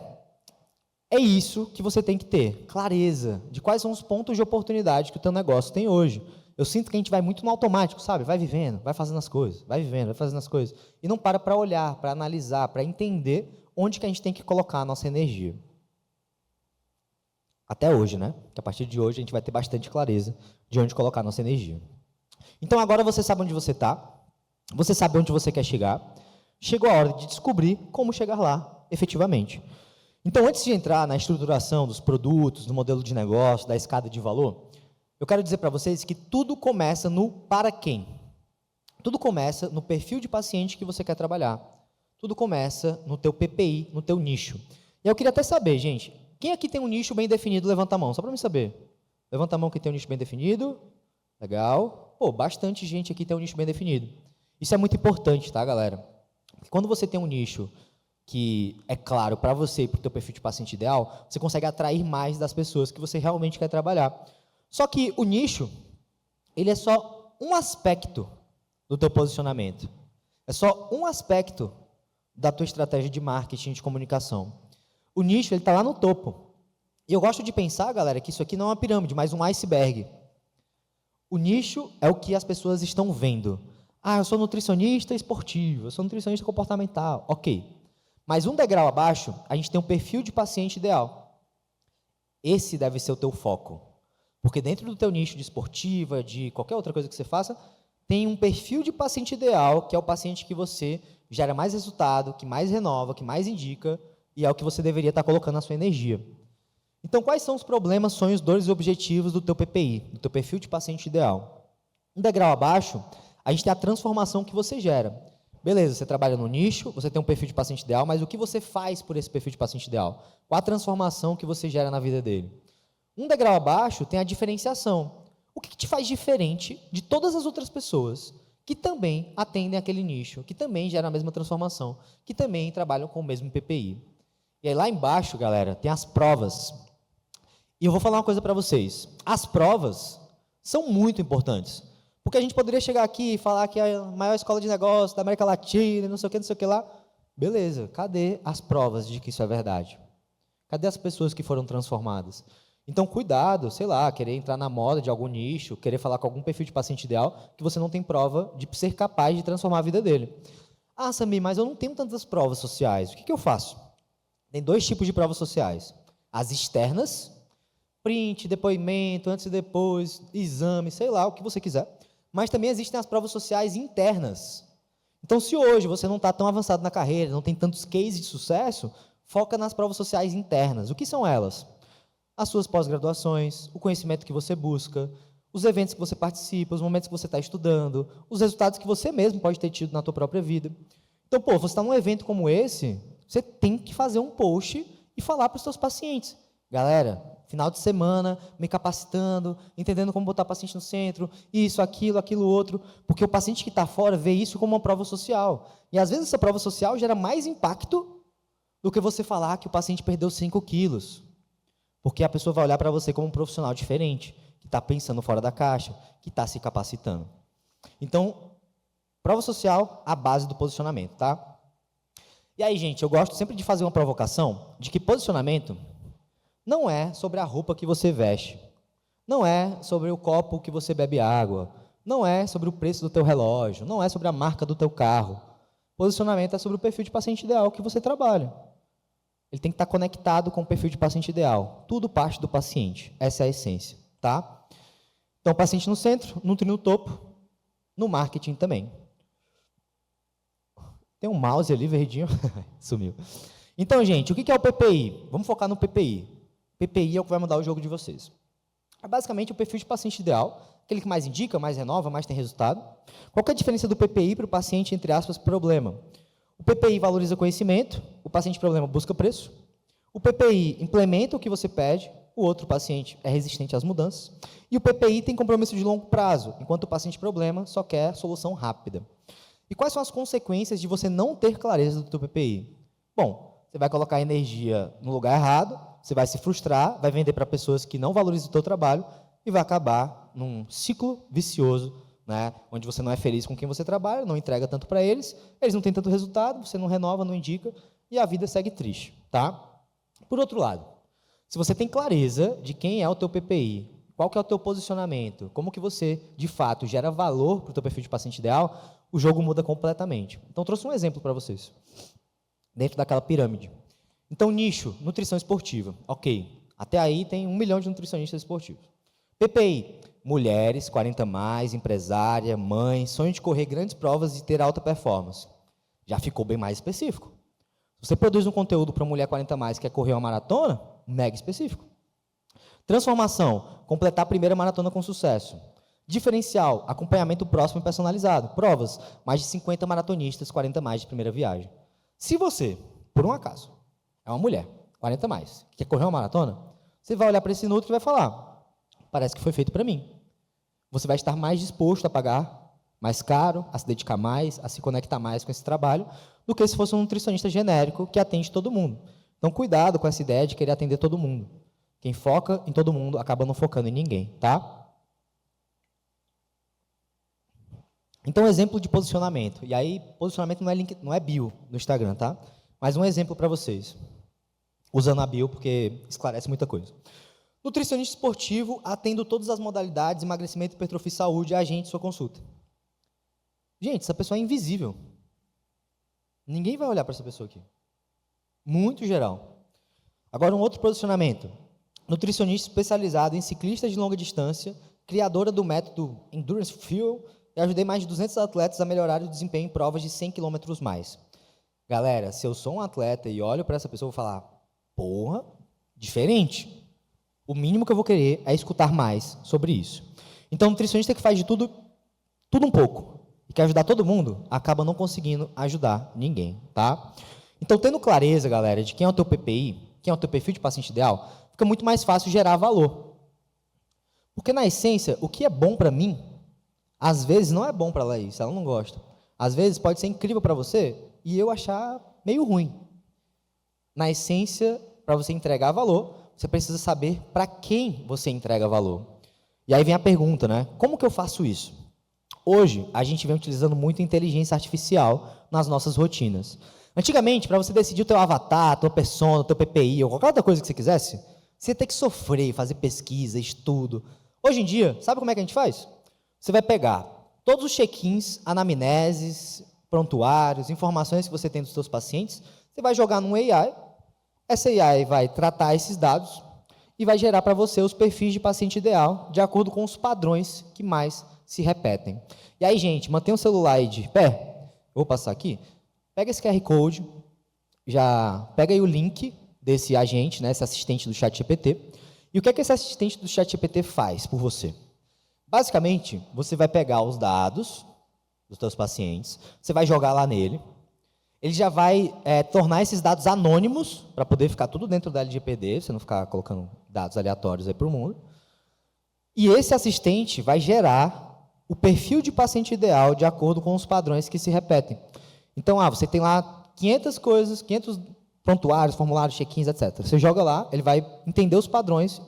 é isso que você tem que ter, clareza de quais são os pontos de oportunidade que o teu negócio tem hoje. Eu sinto que a gente vai muito no automático, sabe? Vai vivendo, vai fazendo as coisas, vai vivendo, vai fazendo as coisas. E não para olhar, para analisar, para entender onde que a gente tem que colocar a nossa energia. Até hoje, né? Que a partir de hoje a gente vai ter bastante clareza de onde colocar a nossa energia. Então agora você sabe onde você está, você sabe onde você quer chegar, chegou a hora de descobrir como chegar lá efetivamente. Então, antes de entrar na estruturação dos produtos, do modelo de negócio, da escada de valor, eu quero dizer para vocês que tudo começa no para quem. Tudo começa no perfil de paciente que você quer trabalhar. Tudo começa no teu PPI, no teu nicho. E eu queria até saber, gente, quem aqui tem um nicho bem definido, levanta a mão, só para me saber. Levanta a mão quem tem um nicho bem definido. Legal. Pô, bastante gente aqui tem um nicho bem definido. Isso é muito importante, tá, galera? Porque quando você tem um nicho que é claro para você e para o teu perfil de paciente ideal, você consegue atrair mais das pessoas que você realmente quer trabalhar. Só que o nicho, ele é só um aspecto do teu posicionamento. É só um aspecto da tua estratégia de marketing, de comunicação. O nicho, ele está lá no topo. E eu gosto de pensar, galera, que isso aqui não é uma pirâmide, mas um iceberg. O nicho é o que as pessoas estão vendo. Ah, eu sou nutricionista esportivo, eu sou nutricionista comportamental. Ok. Mas um degrau abaixo, a gente tem um perfil de paciente ideal. Esse deve ser o teu foco. Porque dentro do teu nicho de esportiva, de qualquer outra coisa que você faça, tem um perfil de paciente ideal, que é o paciente que você gera mais resultado, que mais renova, que mais indica, e é o que você deveria estar colocando na sua energia. Então, quais são os problemas, sonhos, dores e objetivos do teu PPI, do teu perfil de paciente ideal? Um degrau abaixo, a gente tem a transformação que você gera. Beleza, você trabalha no nicho, você tem um perfil de paciente ideal, mas o que você faz por esse perfil de paciente ideal? Qual a transformação que você gera na vida dele? Um degrau abaixo tem a diferenciação. O que te faz diferente de todas as outras pessoas que também atendem aquele nicho, que também geram a mesma transformação, que também trabalham com o mesmo PPI? E aí lá embaixo, galera, tem as provas. E eu vou falar uma coisa para vocês. As provas são muito importantes. Porque a gente poderia chegar aqui e falar que é a maior escola de negócio da América Latina, não sei o que lá. Beleza, cadê as provas de que isso é verdade? Cadê as pessoas que foram transformadas? Então, cuidado, sei lá, querer entrar na moda de algum nicho, querer falar com algum perfil de paciente ideal, que você não tem prova de ser capaz de transformar a vida dele. Ah, Samir, mas eu não tenho tantas provas sociais. O que eu faço? Tem dois tipos de provas sociais. As externas, print, depoimento, antes e depois, exame, sei lá, o que você quiser. Mas também existem as provas sociais internas. Então, se hoje você não está tão avançado na carreira, não tem tantos cases de sucesso, foca nas provas sociais internas. O que são elas? As suas pós-graduações, o conhecimento que você busca, os eventos que você participa, os momentos que você está estudando, os resultados que você mesmo pode ter tido na tua própria vida. Então, você está num evento como esse, você tem que fazer um post e falar para os seus pacientes. Galera, final de semana, me capacitando, entendendo como botar o paciente no centro, isso, aquilo, outro, porque o paciente que está fora vê isso como uma prova social. E, às vezes, essa prova social gera mais impacto do que você falar que o paciente perdeu 5 quilos. Porque a pessoa vai olhar para você como um profissional diferente, que está pensando fora da caixa, que está se capacitando. Então, prova social, a base do posicionamento, tá? E aí, gente, eu gosto sempre de fazer uma provocação de que posicionamento não é sobre a roupa que você veste, não é sobre o copo que você bebe água, não é sobre o preço do teu relógio, não é sobre a marca do teu carro. Posicionamento é sobre o perfil de paciente ideal que você trabalha. Ele tem que estar conectado com o perfil de paciente ideal. Tudo parte do paciente. Essa é a essência, tá? Então, paciente no centro, Nutri no topo, no marketing também. Tem um mouse ali, verdinho. Sumiu. Então, gente, o que é o PPI? Vamos focar no PPI. PPI é o que vai mudar o jogo de vocês. É basicamente o perfil de paciente ideal, aquele que mais indica, mais renova, mais tem resultado. Qual que é a diferença do PPI para o paciente, entre aspas, problema? O PPI valoriza conhecimento, o paciente problema busca preço. O PPI implementa o que você pede, o outro paciente é resistente às mudanças. E o PPI tem compromisso de longo prazo, enquanto o paciente problema só quer solução rápida. E quais são as consequências de você não ter clareza do teu PPI? Bom, você vai colocar energia no lugar errado, você vai se frustrar, vai vender para pessoas que não valorizam o teu trabalho e vai acabar num ciclo vicioso, né, onde você não é feliz com quem você trabalha, não entrega tanto para eles, eles não têm tanto resultado, você não renova, não indica, e a vida segue triste, tá? Por outro lado, se você tem clareza de quem é o teu PPI, qual que é o teu posicionamento, como que você, de fato, gera valor para o teu perfil de paciente ideal, o jogo muda completamente. Então, eu trouxe um exemplo para vocês, dentro daquela pirâmide. Então, nicho, nutrição esportiva. Ok, até aí tem 1 milhão de nutricionistas esportivos. PPI, mulheres, 40 mais, empresária, mãe, sonho de correr grandes provas e ter alta performance. Já ficou bem mais específico. Se você produz um conteúdo para mulher 40 mais que quer correr uma maratona, mega específico. Transformação, completar a primeira maratona com sucesso. Diferencial, acompanhamento próximo e personalizado. Provas, mais de 50 maratonistas, 40 mais de primeira viagem. Se você, por um acaso, é uma mulher, 40 mais, que quer correr uma maratona, você vai olhar para esse Nutri e vai falar, parece que foi feito para mim. Você vai estar mais disposto a pagar mais caro, a se dedicar mais, a se conectar mais com esse trabalho, do que se fosse um nutricionista genérico que atende todo mundo. Então, cuidado com essa ideia de querer atender todo mundo. Quem foca em todo mundo acaba não focando em ninguém, tá? Então, exemplo de posicionamento. E aí, posicionamento não é bio no Instagram, tá? Mas um exemplo para vocês. Usando a bio, porque esclarece muita coisa. Nutricionista esportivo, atendo todas as modalidades, emagrecimento, hipertrofia e saúde, agende sua consulta. Gente, essa pessoa é invisível. Ninguém vai olhar para essa pessoa aqui. Muito geral. Agora, um outro posicionamento. Nutricionista especializado em ciclistas de longa distância, criadora do método Endurance Fuel, e ajudei mais de 200 atletas a melhorar o desempenho em provas de 100 km mais. Galera, se eu sou um atleta e olho para essa pessoa, eu vou falar, porra, diferente. O mínimo que eu vou querer é escutar mais sobre isso. Então, o nutricionista que faz de tudo um pouco, e quer ajudar todo mundo, acaba não conseguindo ajudar ninguém, tá? Então, tendo clareza, galera, de quem é o teu PPI, quem é o teu perfil de paciente ideal, fica muito mais fácil gerar valor. Porque, na essência, o que é bom para mim, às vezes não é bom para a Laís, ela não gosta. Às vezes pode ser incrível para você e eu achar meio ruim. Na essência, para você entregar valor, você precisa saber para quem você entrega valor. E aí vem a pergunta, né? Como que eu faço isso? Hoje, a gente vem utilizando muito inteligência artificial nas nossas rotinas. Antigamente, para você decidir o teu avatar, a tua persona, o teu PPI, ou qualquer outra coisa que você quisesse, você ia ter que sofrer, fazer pesquisa, estudo. Hoje em dia, sabe como é que a gente faz? Você vai pegar todos os check-ins, anamneses, prontuários, informações que você tem dos seus pacientes, você vai jogar num AI, essa AI vai tratar esses dados e vai gerar para você os perfis de paciente ideal, de acordo com os padrões que mais se repetem. E aí, gente, mantenha o celular aí de pé, vou passar aqui, pega esse QR Code, já pega aí o link desse agente, né, esse assistente do ChatGPT, e o que é que esse assistente do ChatGPT faz por você? Basicamente, você vai pegar os dados dos seus pacientes, você vai jogar lá nele, ele já vai tornar esses dados anônimos, para poder ficar tudo dentro da LGPD, você não ficar colocando dados aleatórios aí para o mundo, e esse assistente vai gerar o perfil de paciente ideal de acordo com os padrões que se repetem. Então, você tem lá 500 coisas, 500 prontuários, formulários, check-ins, etc. Você joga lá, ele vai entender os padrões,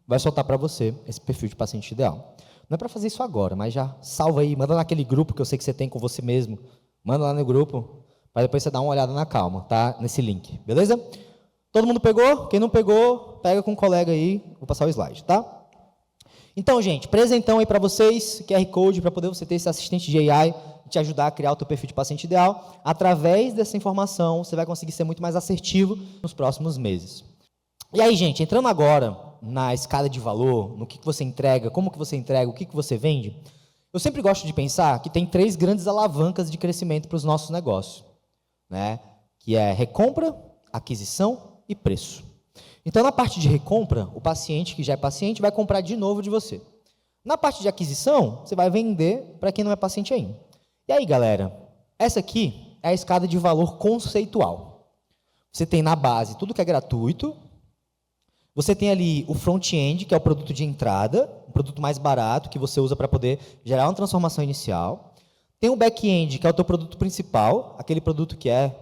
vai soltar para você esse perfil de paciente ideal. Não é para fazer isso agora, mas já salva aí, manda naquele grupo que eu sei que você tem com você mesmo, manda lá no grupo, para depois você dar uma olhada na calma, tá? Nesse link, beleza? Todo mundo pegou? Quem não pegou, pega com um colega aí, vou passar o slide, tá? Então, gente, presentão aí para vocês, QR Code, para poder você ter esse assistente de AI e te ajudar a criar o teu perfil de paciente ideal. Através dessa informação, você vai conseguir ser muito mais assertivo nos próximos meses. E aí, gente, entrando agora na escala de valor, no que você entrega, como que você entrega, o que você vende, eu sempre gosto de pensar que tem 3 grandes alavancas de crescimento para os nossos negócios, né? Que é recompra, aquisição e preço. Então, na parte de recompra, o paciente que já é paciente vai comprar de novo de você. Na parte de aquisição, você vai vender para quem não é paciente ainda. E aí, galera, essa aqui é a escada de valor conceitual. Você tem na base tudo que é gratuito, você tem ali o front-end, que é o produto de entrada, o produto mais barato, que você usa para poder gerar uma transformação inicial. Tem o back-end, que é o teu produto principal, aquele produto que é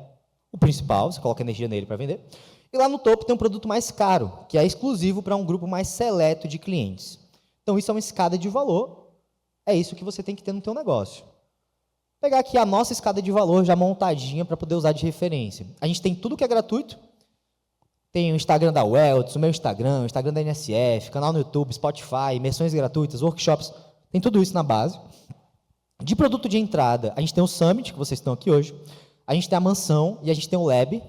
o principal, você coloca energia nele para vender. E lá no topo tem um produto mais caro, que é exclusivo para um grupo mais seleto de clientes. Então, isso é uma escada de valor, é isso que você tem que ter no teu negócio. Vou pegar aqui a nossa escada de valor já montadinha para poder usar de referência. A gente tem tudo que é gratuito, tem o Instagram da Welts, o meu Instagram, o Instagram da NSF, canal no YouTube, Spotify, imersões gratuitas, workshops, tem tudo isso na base. De produto de entrada, a gente tem o Summit, que vocês estão aqui hoje, a gente tem a Mansão e a gente tem o Lab.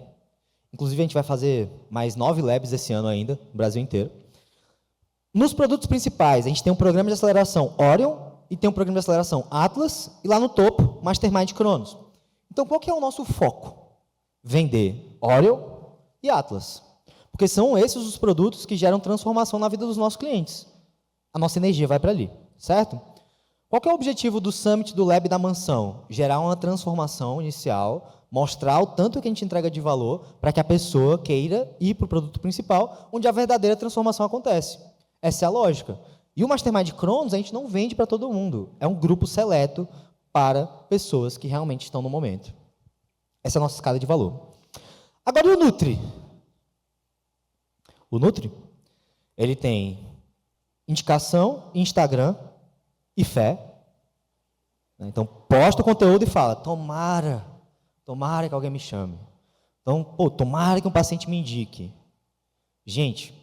Inclusive, a gente vai fazer mais 9 labs esse ano ainda, no Brasil inteiro. Nos produtos principais, a gente tem um programa de aceleração Orion e tem um programa de aceleração Atlas, e lá no topo, Mastermind Cronos. Então, qual que é o nosso foco? Vender Orion e Atlas. Porque são esses os produtos que geram transformação na vida dos nossos clientes. A nossa energia vai para ali, certo? Qual que é o objetivo do Summit, do Lab e da Mansão? Gerar uma transformação inicial, mostrar o tanto que a gente entrega de valor para que a pessoa queira ir para o produto principal, onde a verdadeira transformação acontece. Essa é a lógica. E o Mastermind Cronos a gente não vende para todo mundo. É um grupo seleto para pessoas que realmente estão no momento. Essa é a nossa escala de valor. Agora, e o Nutri? O Nutri, ele tem indicação, Instagram e fé. Então, posta o conteúdo e fala, tomara que alguém me chame. Então, tomara que um paciente me indique. Gente,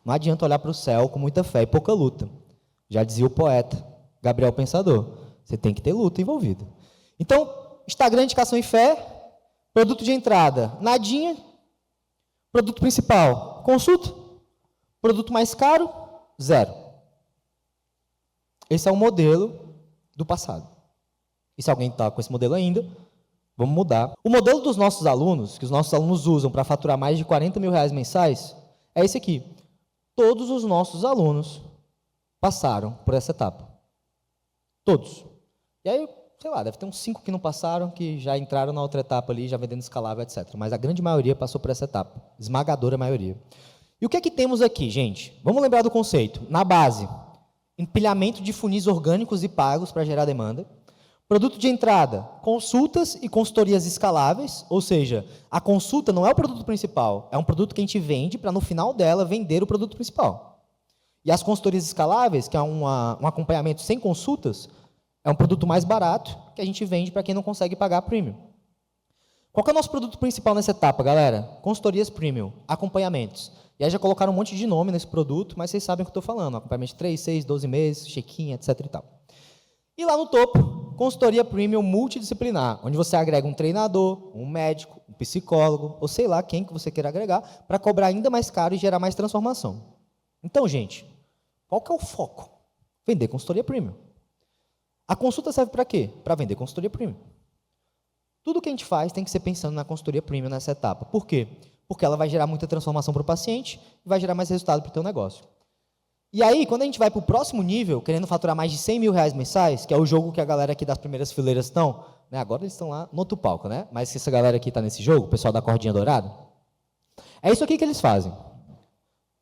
não adianta olhar para o céu com muita fé e pouca luta. Já dizia o poeta Gabriel Pensador. Você tem que ter luta envolvida. Então, Instagram, indicação e fé. Produto de entrada, nadinha. Produto principal, consulta. Produto mais caro, 0. Esse é o modelo do passado. E se alguém está com esse modelo ainda, vamos mudar. O modelo dos nossos alunos, que os nossos alunos usam para faturar mais de 40 mil reais mensais, é esse aqui. Todos os nossos alunos passaram por essa etapa. Todos. E aí, sei lá, deve ter uns 5 que não passaram, que já entraram na outra etapa ali, já vendendo escalável, etc. Mas a grande maioria passou por essa etapa. Esmagadora maioria. E o que é que temos aqui, gente? Vamos lembrar do conceito. Na base, empilhamento de funis orgânicos e pagos para gerar demanda. Produto de entrada, consultas e consultorias escaláveis, ou seja, a consulta não é o produto principal, é um produto que a gente vende para, no final dela, vender o produto principal. E as consultorias escaláveis, que é um acompanhamento sem consultas, é um produto mais barato que a gente vende para quem não consegue pagar premium. Qual que é o nosso produto principal nessa etapa, galera? Consultorias premium, acompanhamentos. E aí já colocaram um monte de nome nesse produto, mas vocês sabem o que eu estou falando. Acompanhamento de 3, 6, 12 meses, check-in, etc. e tal. E lá no topo, consultoria premium multidisciplinar, onde você agrega um treinador, um médico, um psicólogo, ou sei lá quem que você queira agregar, para cobrar ainda mais caro e gerar mais transformação. Então, gente, qual que é o foco? Vender consultoria premium. A consulta serve para quê? Para vender consultoria premium. Tudo que a gente faz tem que ser pensando na consultoria premium nessa etapa. Por quê? Porque ela vai gerar muita transformação para o paciente e vai gerar mais resultado para o teu negócio. E aí, quando a gente vai para o próximo nível, querendo faturar mais de 100 mil reais mensais, que é o jogo que a galera aqui das primeiras fileiras estão, né? Agora eles estão lá no outro palco, né? Mas se essa galera aqui está nesse jogo, o pessoal da cordinha dourada, é isso aqui que eles fazem.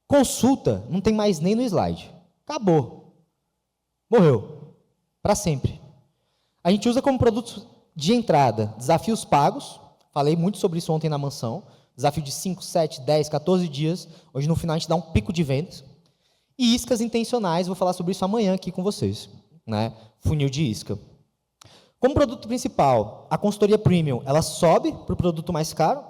Consulta não tem mais nem no slide. Acabou. Morreu. Para sempre. A gente usa como produto de entrada desafios pagos. Falei muito sobre isso ontem na mansão. Desafio de 5, 7, 10, 14 dias. Hoje, no final, a gente dá um pico de vendas. E iscas intencionais, vou falar sobre isso amanhã aqui com vocês. Né? Funil de isca. Como produto principal, a consultoria premium, ela sobe para o produto mais caro.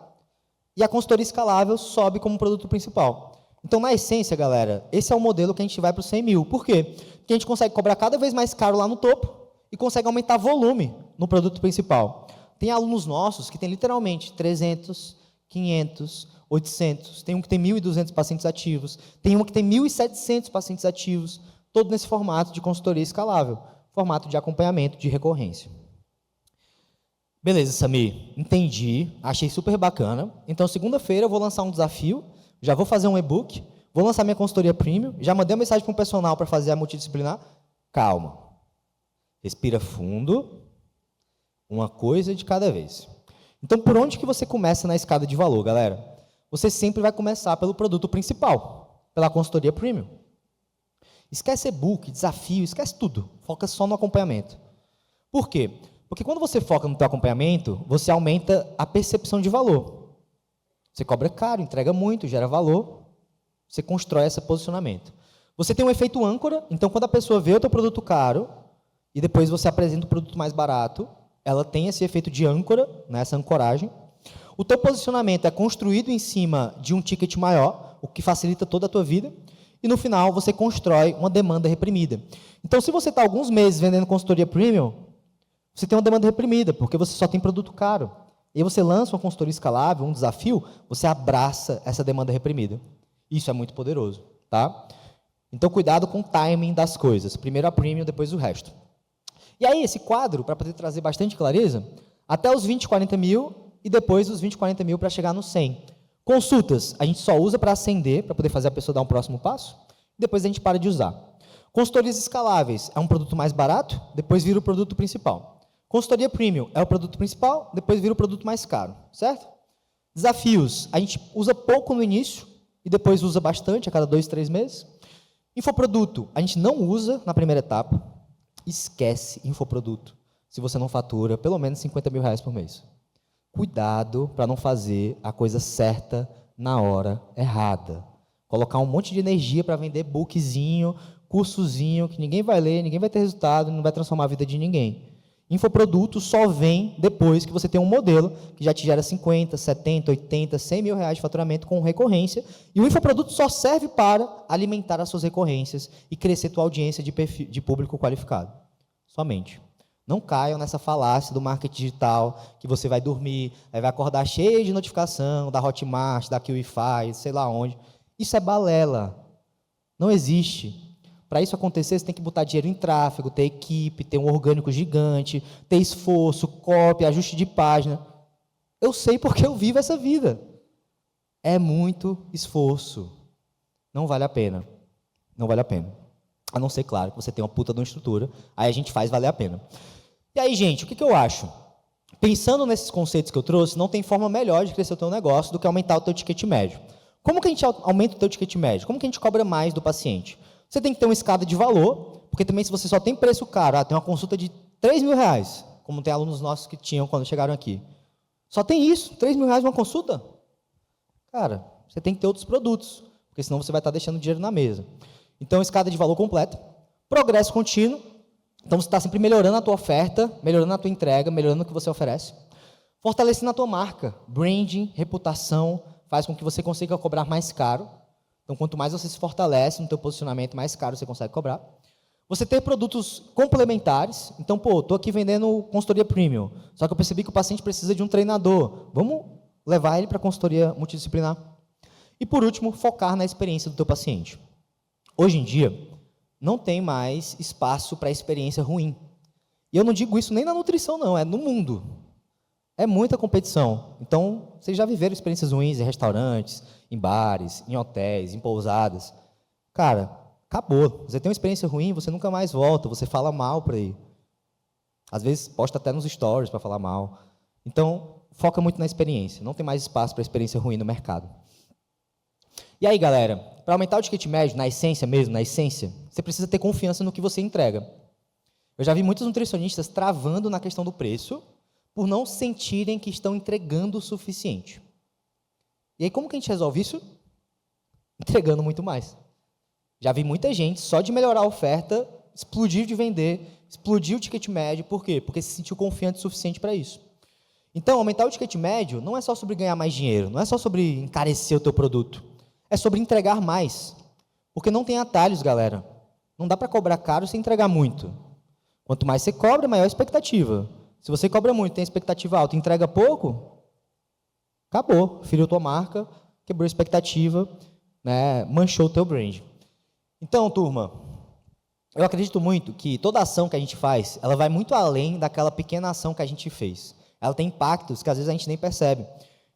E a consultoria escalável sobe como produto principal. Então, na essência, galera, esse é o modelo que a gente vai para os 100 mil. Por quê? Porque a gente consegue cobrar cada vez mais caro lá no topo e consegue aumentar volume no produto principal. Tem alunos nossos que têm literalmente 300, 500, 800, tem um que tem 1.200 pacientes ativos, tem um que tem 1.700 pacientes ativos, todo nesse formato de consultoria escalável, formato de acompanhamento de recorrência. Beleza, Samir, entendi, achei super bacana. Então, segunda-feira eu vou lançar um desafio, já vou fazer um e-book, vou lançar minha consultoria premium, já mandei uma mensagem para um personal para fazer a multidisciplinar. Calma, respira fundo, uma coisa de cada vez. Então, por onde que você começa na escada de valor, galera? Você sempre vai começar pelo produto principal, pela consultoria premium. Esquece e-book, desafio, esquece tudo. Foca só no acompanhamento. Por quê? Porque quando você foca no teu acompanhamento, você aumenta a percepção de valor. Você cobra caro, entrega muito, gera valor, você constrói esse posicionamento. Você tem um efeito âncora, então quando a pessoa vê o teu produto caro e depois você apresenta o produto mais barato, ela tem esse efeito de âncora, né, essa ancoragem. O teu posicionamento é construído em cima de um ticket maior, o que facilita toda a tua vida, e no final você constrói uma demanda reprimida. Então, se você está alguns meses vendendo consultoria premium, você tem uma demanda reprimida, porque você só tem produto caro. E aí você lança uma consultoria escalável, um desafio, você abraça essa demanda reprimida. Isso é muito poderoso, tá? Então, cuidado com o timing das coisas. Primeiro a premium, depois o resto. E aí, esse quadro, para poder trazer bastante clareza, até os 20, 40 mil, e depois os 20, 40 mil para chegar no 100. Consultas, a gente só usa para acender, para poder fazer a pessoa dar um próximo passo, e depois a gente para de usar. Consultorias escaláveis é um produto mais barato, depois vira o produto principal. Consultoria premium é o produto principal, depois vira o produto mais caro, certo? Desafios, a gente usa pouco no início, e depois usa bastante, a cada 2, 3 meses. Infoproduto, a gente não usa na primeira etapa, esquece infoproduto, se você não fatura pelo menos 50 mil reais por mês. Cuidado para não fazer a coisa certa na hora errada. Colocar um monte de energia para vender bookzinho, cursozinho, que ninguém vai ler, ninguém vai ter resultado, não vai transformar a vida de ninguém. Infoproduto só vem depois que você tem um modelo que já te gera 50, 70, 80, 100 mil reais de faturamento com recorrência, e o infoproduto só serve para alimentar as suas recorrências e crescer tua audiência de público qualificado. Somente. Não caiam nessa falácia do marketing digital, que você vai dormir, aí vai acordar cheio de notificação, da Hotmart, da QIFI, sei lá onde. Isso é balela. Não existe. Para isso acontecer, você tem que botar dinheiro em tráfego, ter equipe, ter um orgânico gigante, ter esforço, cópia, ajuste de página. Eu sei porque eu vivo essa vida. É muito esforço. Não vale a pena. Não vale a pena. A não ser, claro, que você tenha uma puta de uma estrutura, aí a gente faz valer a pena. E aí, gente, o que eu acho? Pensando nesses conceitos que eu trouxe, não tem forma melhor de crescer o teu negócio do que aumentar o teu ticket médio. Como que a gente aumenta o teu ticket médio? Como que a gente cobra mais do paciente? Você tem que ter uma escada de valor, porque também se você só tem preço caro, tem uma consulta de 3 mil reais, como tem alunos nossos que tinham quando chegaram aqui. Só tem isso, 3 mil reais uma consulta? Cara, você tem que ter outros produtos, porque senão você vai estar deixando dinheiro na mesa. Então, escada de valor completa, progresso contínuo, então você está sempre melhorando a tua oferta, melhorando a tua entrega, melhorando o que você oferece, fortalecendo a tua marca, branding, reputação, faz com que você consiga cobrar mais caro. Então, quanto mais você se fortalece no teu posicionamento, mais caro você consegue cobrar. Você ter produtos complementares. Então, estou aqui vendendo consultoria premium, só que eu percebi que o paciente precisa de um treinador. Vamos levar ele para a consultoria multidisciplinar. E, por último, focar na experiência do teu paciente. Hoje em dia, não tem mais espaço para experiência ruim. E eu não digo isso nem na nutrição, não, é no mundo. É muita competição. Então, vocês já viveram experiências ruins em restaurantes, em bares, em hotéis, em pousadas. Cara, acabou. Você tem uma experiência ruim, você nunca mais volta, você fala mal por aí. Às vezes, posta até nos stories para falar mal. Então, foca muito na experiência. Não tem mais espaço para experiência ruim no mercado. E aí, galera, para aumentar o ticket médio, na essência mesmo, na essência, você precisa ter confiança no que você entrega. Eu já vi muitos nutricionistas travando na questão do preço, por não sentirem que estão entregando o suficiente. E aí, como que a gente resolve isso? Entregando muito mais. Já vi muita gente, só de melhorar a oferta, explodir de vender, explodir o ticket médio. Por quê? Porque se sentiu confiante o suficiente para isso. Então, aumentar o ticket médio não é só sobre ganhar mais dinheiro, não é só sobre encarecer o teu produto. É sobre entregar mais. Porque não tem atalhos, galera. Não dá para cobrar caro sem entregar muito. Quanto mais você cobra, maior a expectativa. Se você cobra muito, tem expectativa alta e entrega pouco, acabou. Feriu tua marca, quebrou a expectativa, né, manchou o teu brand. Então, turma, eu acredito muito que toda ação que a gente faz, ela vai muito além daquela pequena ação que a gente fez. Ela tem impactos que às vezes a gente nem percebe.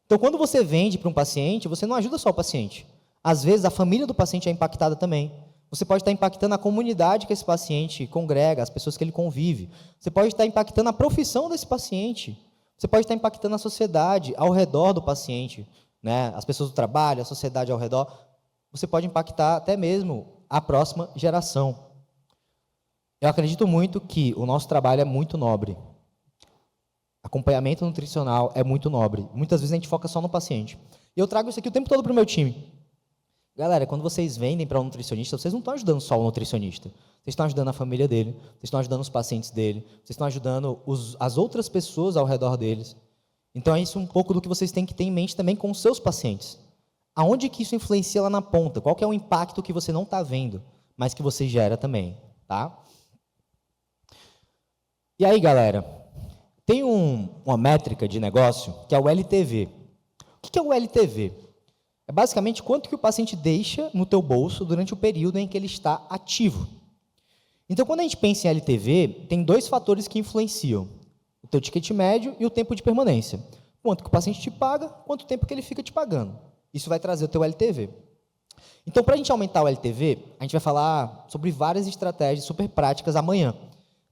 Então, quando você vende para um paciente, você não ajuda só o paciente. Às vezes, a família do paciente é impactada também. Você pode estar impactando a comunidade que esse paciente congrega, as pessoas que ele convive. Você pode estar impactando a profissão desse paciente. Você pode estar impactando a sociedade ao redor do paciente, né? As pessoas do trabalho, a sociedade ao redor. Você pode impactar até mesmo a próxima geração. Eu acredito muito que o nosso trabalho é muito nobre. Acompanhamento nutricional é muito nobre. Muitas vezes a gente foca só no paciente. E eu trago isso aqui o tempo todo para o meu time. Galera, quando vocês vendem para um nutricionista, vocês não estão ajudando só o nutricionista. Vocês estão ajudando a família dele, vocês estão ajudando os pacientes dele, vocês estão ajudando as outras pessoas ao redor deles. Então, é isso um pouco do que vocês têm que ter em mente também com os seus pacientes. Aonde que isso influencia lá na ponta? Qual que é o impacto que você não está vendo, mas que você gera também, tá? E aí, galera, tem uma métrica de negócio que é o LTV. O que é o LTV? É basicamente quanto que o paciente deixa no teu bolso durante o período em que ele está ativo. Então, quando a gente pensa em LTV, tem dois fatores que influenciam. O teu ticket médio e o tempo de permanência. Quanto que o paciente te paga, quanto tempo que ele fica te pagando. Isso vai trazer o teu LTV. Então, para a gente aumentar o LTV, a gente vai falar sobre várias estratégias super práticas amanhã.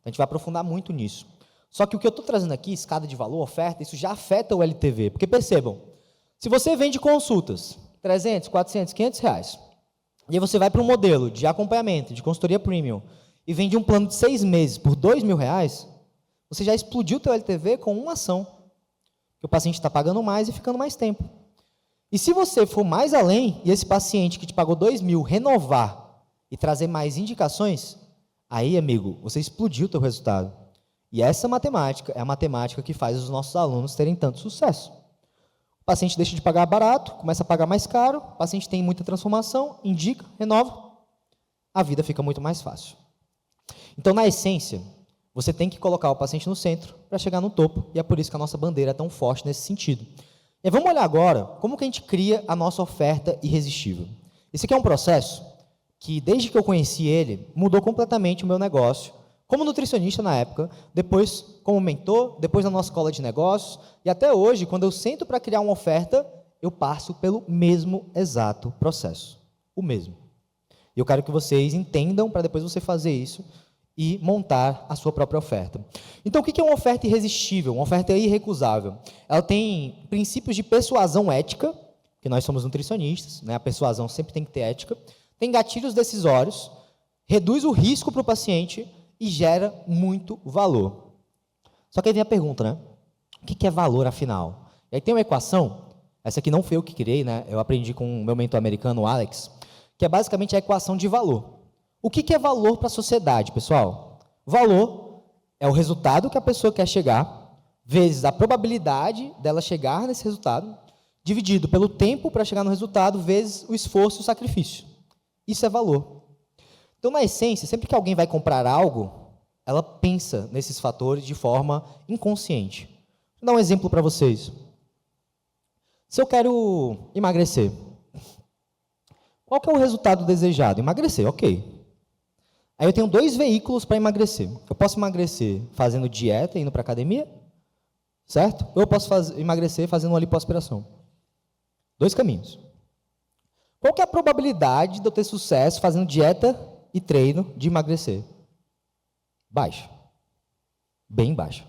A gente vai aprofundar muito nisso. Só que o que eu estou trazendo aqui, escada de valor, oferta, isso já afeta o LTV. Porque percebam, se você vende consultas, 300, 400, 500 reais, e aí você vai para um modelo de acompanhamento, de consultoria premium, e vende um plano de 6 meses por 2 mil reais, você já explodiu o teu LTV com uma ação. Que o paciente está pagando mais e ficando mais tempo. E se você for mais além, e esse paciente que te pagou 2 mil renovar e trazer mais indicações, aí, amigo, você explodiu o teu resultado. E essa matemática é a matemática que faz os nossos alunos terem tanto sucesso. O paciente deixa de pagar barato, começa a pagar mais caro, o paciente tem muita transformação, indica, renova, a vida fica muito mais fácil. Então, na essência, você tem que colocar o paciente no centro para chegar no topo, e é por isso que a nossa bandeira é tão forte nesse sentido. E vamos olhar agora como que a gente cria a nossa oferta irresistível. Esse aqui é um processo que, desde que eu conheci ele, mudou completamente o meu negócio, como nutricionista na época, depois como mentor, depois na nossa escola de negócios, e até hoje, quando eu sento para criar uma oferta, eu passo pelo mesmo exato processo. O mesmo. E eu quero que vocês entendam, para depois você fazer isso, e montar a sua própria oferta. Então, o que é uma oferta irresistível? Uma oferta irrecusável. Ela tem princípios de persuasão ética, que nós somos nutricionistas, né? A persuasão sempre tem que ter ética. Tem gatilhos decisórios, reduz o risco para o paciente e gera muito valor. Só que aí vem a pergunta, né? O que é valor, afinal? E aí tem uma equação, essa aqui não foi eu que criei, né? Eu aprendi com o meu mentor americano, o Alex, que é basicamente a equação de valor. O que é valor para a sociedade, pessoal? Valor é o resultado que a pessoa quer chegar, vezes a probabilidade dela chegar nesse resultado, dividido pelo tempo para chegar no resultado, vezes o esforço e o sacrifício. Isso é valor. Então, na essência, sempre que alguém vai comprar algo, ela pensa nesses fatores de forma inconsciente. Vou dar um exemplo para vocês. Se eu quero emagrecer, qual que é o resultado desejado? Emagrecer, ok. Aí eu tenho 2 veículos para emagrecer. Eu posso emagrecer fazendo dieta, indo para a academia, certo? Ou eu posso emagrecer fazendo uma lipoaspiração. 2 caminhos. Qual que é a probabilidade de eu ter sucesso fazendo dieta e treino de emagrecer? Baixa. Bem baixa.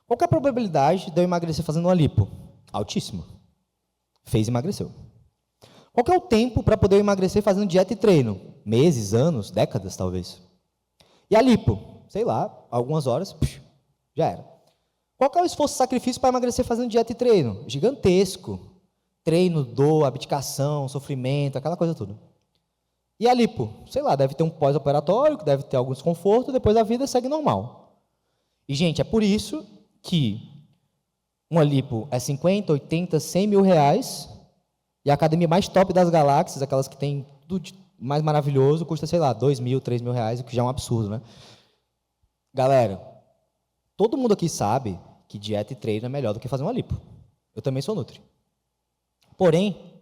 Qual que é a probabilidade de eu emagrecer fazendo uma lipo? Altíssima. Fez e emagreceu. Qual que é o tempo para poder emagrecer fazendo dieta e treino? Meses, anos, décadas, talvez. E a lipo? Sei lá, algumas horas, já era. Qual que é o esforço e sacrifício para emagrecer fazendo dieta e treino? Gigantesco. Treino, dor, abdicação, sofrimento, aquela coisa toda. E a lipo? Sei lá, deve ter um pós-operatório, que deve ter algum desconforto, depois a vida segue normal. E, gente, é por isso que uma lipo é 50, 80, 100 mil reais, e a academia mais top das galáxias, aquelas que tem tudo de mais maravilhoso, custa, sei lá, 2 mil, 3 mil reais, o que já é um absurdo, né? Galera, todo mundo aqui sabe que dieta e treino é melhor do que fazer uma lipo. Eu também sou nutri. Porém,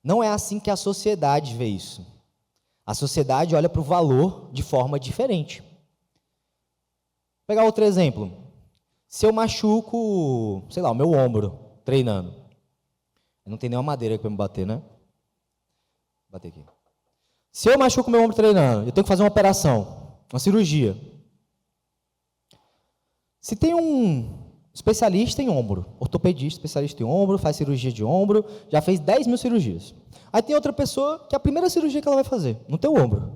não é assim que a sociedade vê isso. A sociedade olha para o valor de forma diferente. Vou pegar outro exemplo. Se eu machuco, sei lá, o meu ombro, treinando, não tem nenhuma madeira para me bater, né? Vou bater aqui. Se eu machuco meu ombro treinando, eu tenho que fazer uma operação, uma cirurgia. Se tem um especialista em ombro, ortopedista, especialista em ombro, faz cirurgia de ombro, já fez 10 mil cirurgias. Aí tem outra pessoa que é a primeira cirurgia que ela vai fazer, no teu ombro.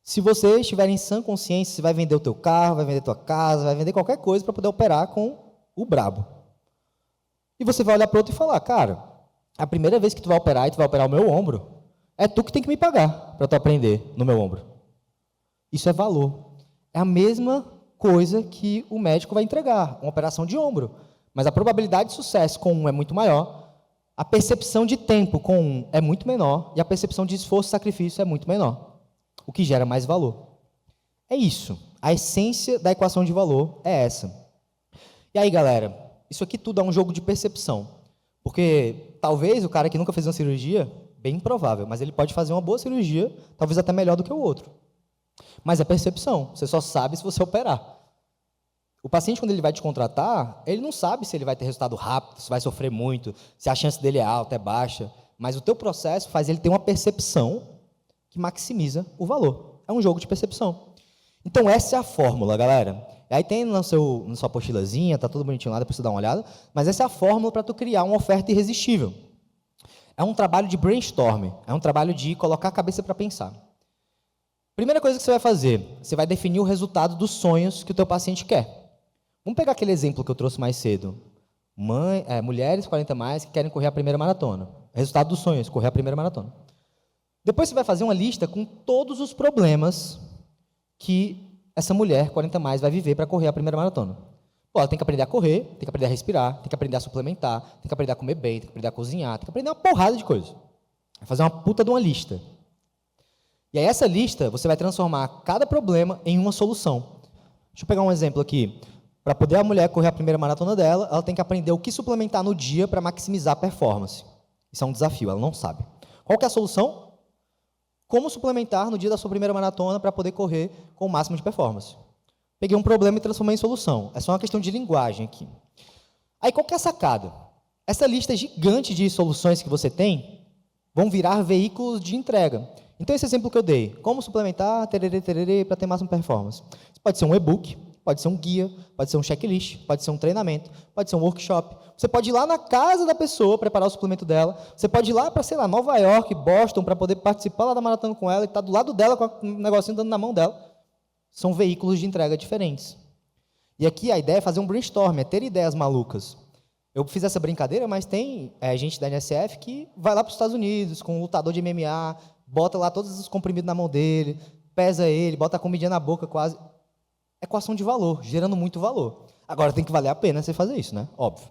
Se você estiver em sã consciência, você vai vender o teu carro, vai vender tua casa, vai vender qualquer coisa para poder operar com o brabo. E você vai olhar para o outro e falar, cara, a primeira vez que tu vai operar e tu vai operar o meu ombro, é tu que tem que me pagar para tu aprender no meu ombro. Isso é valor. É a mesma coisa que o médico vai entregar, uma operação de ombro. Mas a probabilidade de sucesso com um é muito maior, a percepção de tempo com um é muito menor e a percepção de esforço e sacrifício é muito menor, o que gera mais valor. É isso. A essência da equação de valor é essa. E aí, galera, isso aqui tudo é um jogo de percepção. Porque talvez o cara que nunca fez uma cirurgia, bem improvável, mas ele pode fazer uma boa cirurgia, talvez até melhor do que o outro. Mas é percepção, você só sabe se você operar. O paciente, quando ele vai te contratar, ele não sabe se ele vai ter resultado rápido, se vai sofrer muito, se a chance dele é alta, é baixa, mas o teu processo faz ele ter uma percepção que maximiza o valor. É um jogo de percepção. Então, essa é a fórmula, galera. E aí tem na sua apostilazinha, tá tudo bonitinho lá, depois você dá uma olhada, mas essa é a fórmula para tu criar uma oferta irresistível. É um trabalho de brainstorming, é um trabalho de colocar a cabeça para pensar. Primeira coisa que você vai fazer, você vai definir o resultado dos sonhos que o teu paciente quer. Vamos pegar aquele exemplo que eu trouxe mais cedo. Mulheres 40 mais que querem correr a primeira maratona. Resultado dos sonhos, correr a primeira maratona. Depois você vai fazer uma lista com todos os problemas que essa mulher 40 mais vai viver para correr a primeira maratona? Pô, ela tem que aprender a correr, tem que aprender a respirar, tem que aprender a suplementar, tem que aprender a comer bem, tem que aprender a cozinhar, tem que aprender uma porrada de coisa. Vai fazer uma puta de uma lista. E aí essa lista, você vai transformar cada problema em uma solução. Deixa eu pegar um exemplo aqui. Para poder a mulher correr a primeira maratona dela, ela tem que aprender o que suplementar no dia para maximizar a performance. Isso é um desafio, ela não sabe. Qual que é a solução? Como suplementar no dia da sua primeira maratona para poder correr com o máximo de performance. Peguei um problema e transformei em solução. É só uma questão de linguagem aqui. Aí, qual que é a sacada? Essa lista gigante de soluções que você tem vão virar veículos de entrega. Então, esse exemplo que eu dei, como suplementar, tererê, para ter máxima performance. Isso pode ser um e-book, pode ser um guia, pode ser um checklist, pode ser um treinamento, pode ser um workshop. Você pode ir lá na casa da pessoa, preparar o suplemento dela. Você pode ir lá para, sei lá, Nova York, Boston, para poder participar lá da maratona com ela e estar do lado dela com um negocinho dando na mão dela. São veículos de entrega diferentes. E aqui a ideia é fazer um brainstorm, é ter ideias malucas. Eu fiz essa brincadeira, mas tem gente da NSF que vai lá para os Estados Unidos com um lutador de MMA, bota lá todos os comprimidos na mão dele, pesa ele, bota a comidinha na boca quase. Equação de valor, gerando muito valor. Agora tem que valer a pena você fazer isso, né? Óbvio.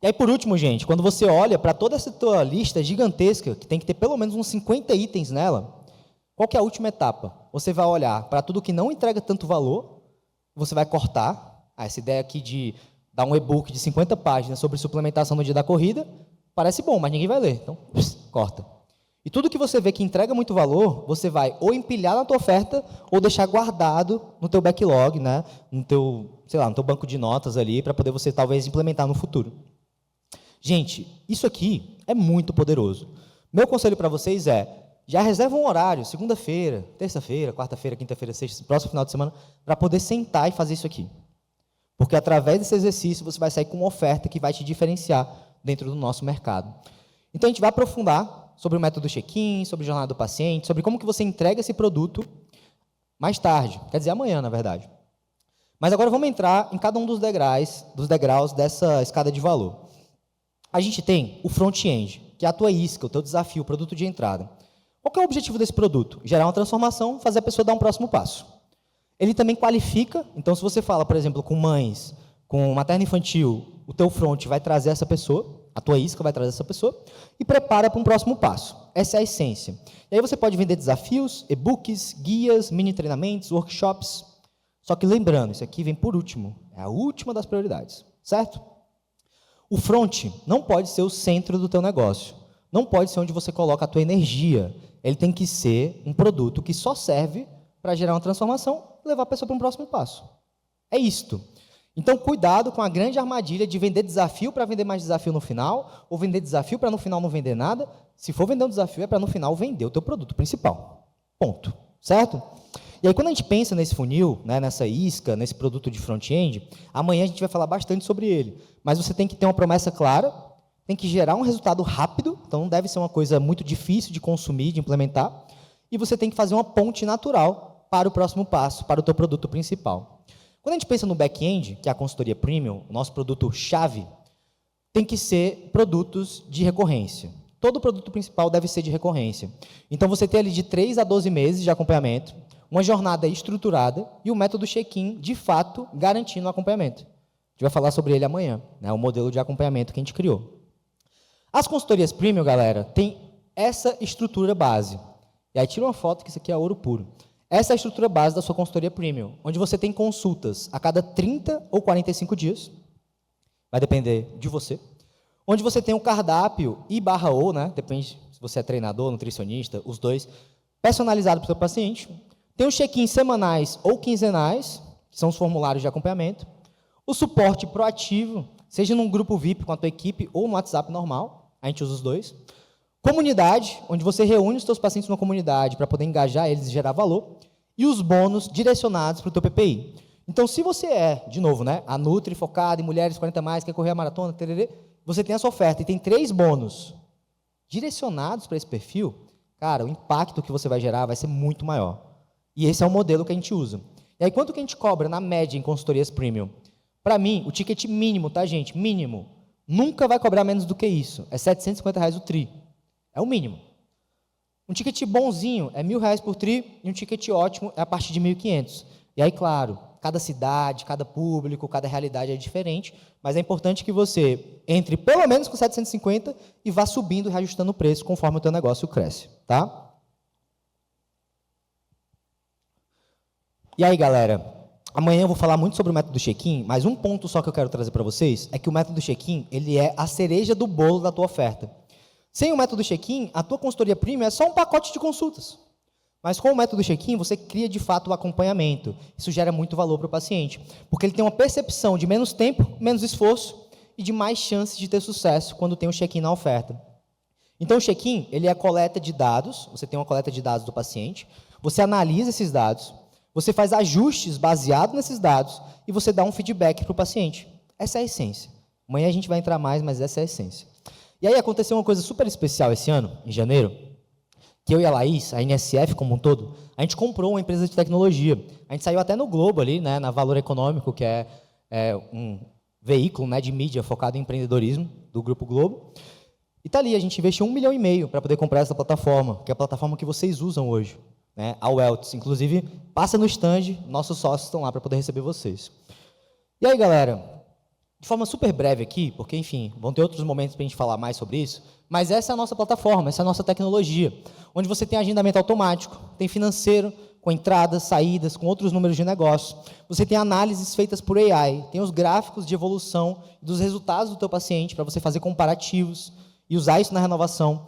E aí, por último, gente, quando você olha para toda essa tua lista gigantesca, que tem que ter pelo menos uns 50 itens nela, qual que é a última etapa? Você vai olhar para tudo que não entrega tanto valor, você vai cortar. Essa ideia aqui de dar um e-book de 50 páginas sobre suplementação no dia da corrida, parece bom, mas ninguém vai ler. Então, corta. E tudo que você vê que entrega muito valor, você vai ou empilhar na tua oferta ou deixar guardado no teu backlog, né? No teu, sei lá, no teu banco de notas ali, para poder você talvez implementar no futuro. Gente, isso aqui é muito poderoso. Meu conselho para vocês é, já reserva um horário, segunda-feira, terça-feira, quarta-feira, quinta-feira, sexta, próximo final de semana, para poder sentar e fazer isso aqui. Porque através desse exercício você vai sair com uma oferta que vai te diferenciar dentro do nosso mercado. Então a gente vai aprofundar sobre o método check-in, sobre a jornada do paciente, sobre como que você entrega esse produto mais tarde, quer dizer amanhã, na verdade. Mas agora vamos entrar em cada um dos degraus dessa escada de valor. A gente tem o front-end, que é a tua isca, o teu desafio, o produto de entrada. Qual que é o objetivo desse produto? Gerar uma transformação, fazer a pessoa dar um próximo passo. Ele também qualifica, então se você fala, por exemplo, com mães, com materno infantil, o teu front vai trazer essa pessoa, a tua isca vai trazer essa pessoa, e prepara para um próximo passo. Essa é a essência. E aí você pode vender desafios, e-books, guias, mini treinamentos, workshops. Só que lembrando, isso aqui vem por último, é a última das prioridades, certo? O front não pode ser o centro do teu negócio. Não pode ser onde você coloca a tua energia. Ele tem que ser um produto que só serve para gerar uma transformação e levar a pessoa para um próximo passo. É isto. Então, cuidado com a grande armadilha de vender desafio para vender mais desafio no final, ou vender desafio para no final não vender nada. Se for vender um desafio, é para no final vender o teu produto principal. Ponto. Certo? E aí, quando a gente pensa nesse funil, né, nessa isca, nesse produto de front-end, amanhã a gente vai falar bastante sobre ele. Mas você tem que ter uma promessa clara, tem que gerar um resultado rápido, então não deve ser uma coisa muito difícil de consumir, de implementar, e você tem que fazer uma ponte natural para o próximo passo, para o teu produto principal. Quando a gente pensa no back-end, que é a consultoria premium, o nosso produto-chave, tem que ser produtos de recorrência. Todo produto principal deve ser de recorrência. Então, você tem ali de 3 a 12 meses de acompanhamento, uma jornada estruturada e o método check-in, de fato, garantindo o acompanhamento. A gente vai falar sobre ele amanhã, né, o modelo de acompanhamento que a gente criou. As consultorias premium, galera, tem essa estrutura base. E aí tira uma foto que isso aqui é ouro puro. Essa é a estrutura base da sua consultoria premium, onde você tem consultas a cada 30 ou 45 dias, vai depender de você, onde você tem um cardápio I/O, né, depende se você é treinador, nutricionista, os dois, personalizado para o seu paciente. Tem os check-ins semanais ou quinzenais, que são os formulários de acompanhamento. O suporte proativo, seja num grupo VIP com a tua equipe ou no WhatsApp normal, a gente usa os dois. Comunidade, onde você reúne os teus pacientes numa comunidade para poder engajar eles e gerar valor. E os bônus direcionados para o teu PPI. Então, se você é, de novo, né, a Nutri focada em mulheres 40 mais, quer correr a maratona, tererê, você tem essa oferta e tem 3 bônus direcionados para esse perfil, cara, o impacto que você vai gerar vai ser muito maior. E esse é o modelo que a gente usa. E aí, quanto que a gente cobra, na média, em consultorias premium? Para mim, o ticket mínimo, tá, gente? Mínimo. Nunca vai cobrar menos do que isso. É R$ 750 o tri. É o mínimo. Um ticket bonzinho é R$1.000 por tri e um ticket ótimo é a partir de 1.500. E aí, claro, cada cidade, cada público, cada realidade é diferente, mas é importante que você entre pelo menos com 750 e vá subindo e reajustando o preço conforme o teu negócio cresce, tá? E aí, galera, amanhã eu vou falar muito sobre o método check-in, mas um ponto só que eu quero trazer para vocês é que o método check-in, ele é a cereja do bolo da tua oferta. Sem o método check-in, a tua consultoria premium é só um pacote de consultas. Mas com o método check-in, você cria de fato o acompanhamento. Isso gera muito valor para o paciente, porque ele tem uma percepção de menos tempo, menos esforço e de mais chances de ter sucesso quando tem o check-in na oferta. Então, o check-in, ele é a coleta de dados, você tem uma coleta de dados do paciente, você analisa esses dados, você faz ajustes baseados nesses dados e você dá um feedback para o paciente. Essa é a essência. Amanhã a gente vai entrar mais, mas essa é a essência. E aí aconteceu uma coisa super especial esse ano, em janeiro, que eu e a Laís, a NSF como um todo, a gente comprou uma empresa de tecnologia. A gente saiu até no Globo ali, né, na Valor Econômico, que é um veículo, né, de mídia focado em empreendedorismo do Grupo Globo. E tá ali, a gente investiu R$1,5 milhão para poder comprar essa plataforma, que é a plataforma que vocês usam hoje, né, a Welts. Inclusive, passa no stand, nossos sócios estão lá para poder receber vocês. E aí, galera, de forma super breve aqui, porque, enfim, vão ter outros momentos para a gente falar mais sobre isso, mas essa é a nossa plataforma, essa é a nossa tecnologia, onde você tem agendamento automático, tem financeiro, com entradas, saídas, com outros números de negócio. Você tem análises feitas por AI, tem os gráficos de evolução dos resultados do teu paciente, para você fazer comparativos e usar isso na renovação.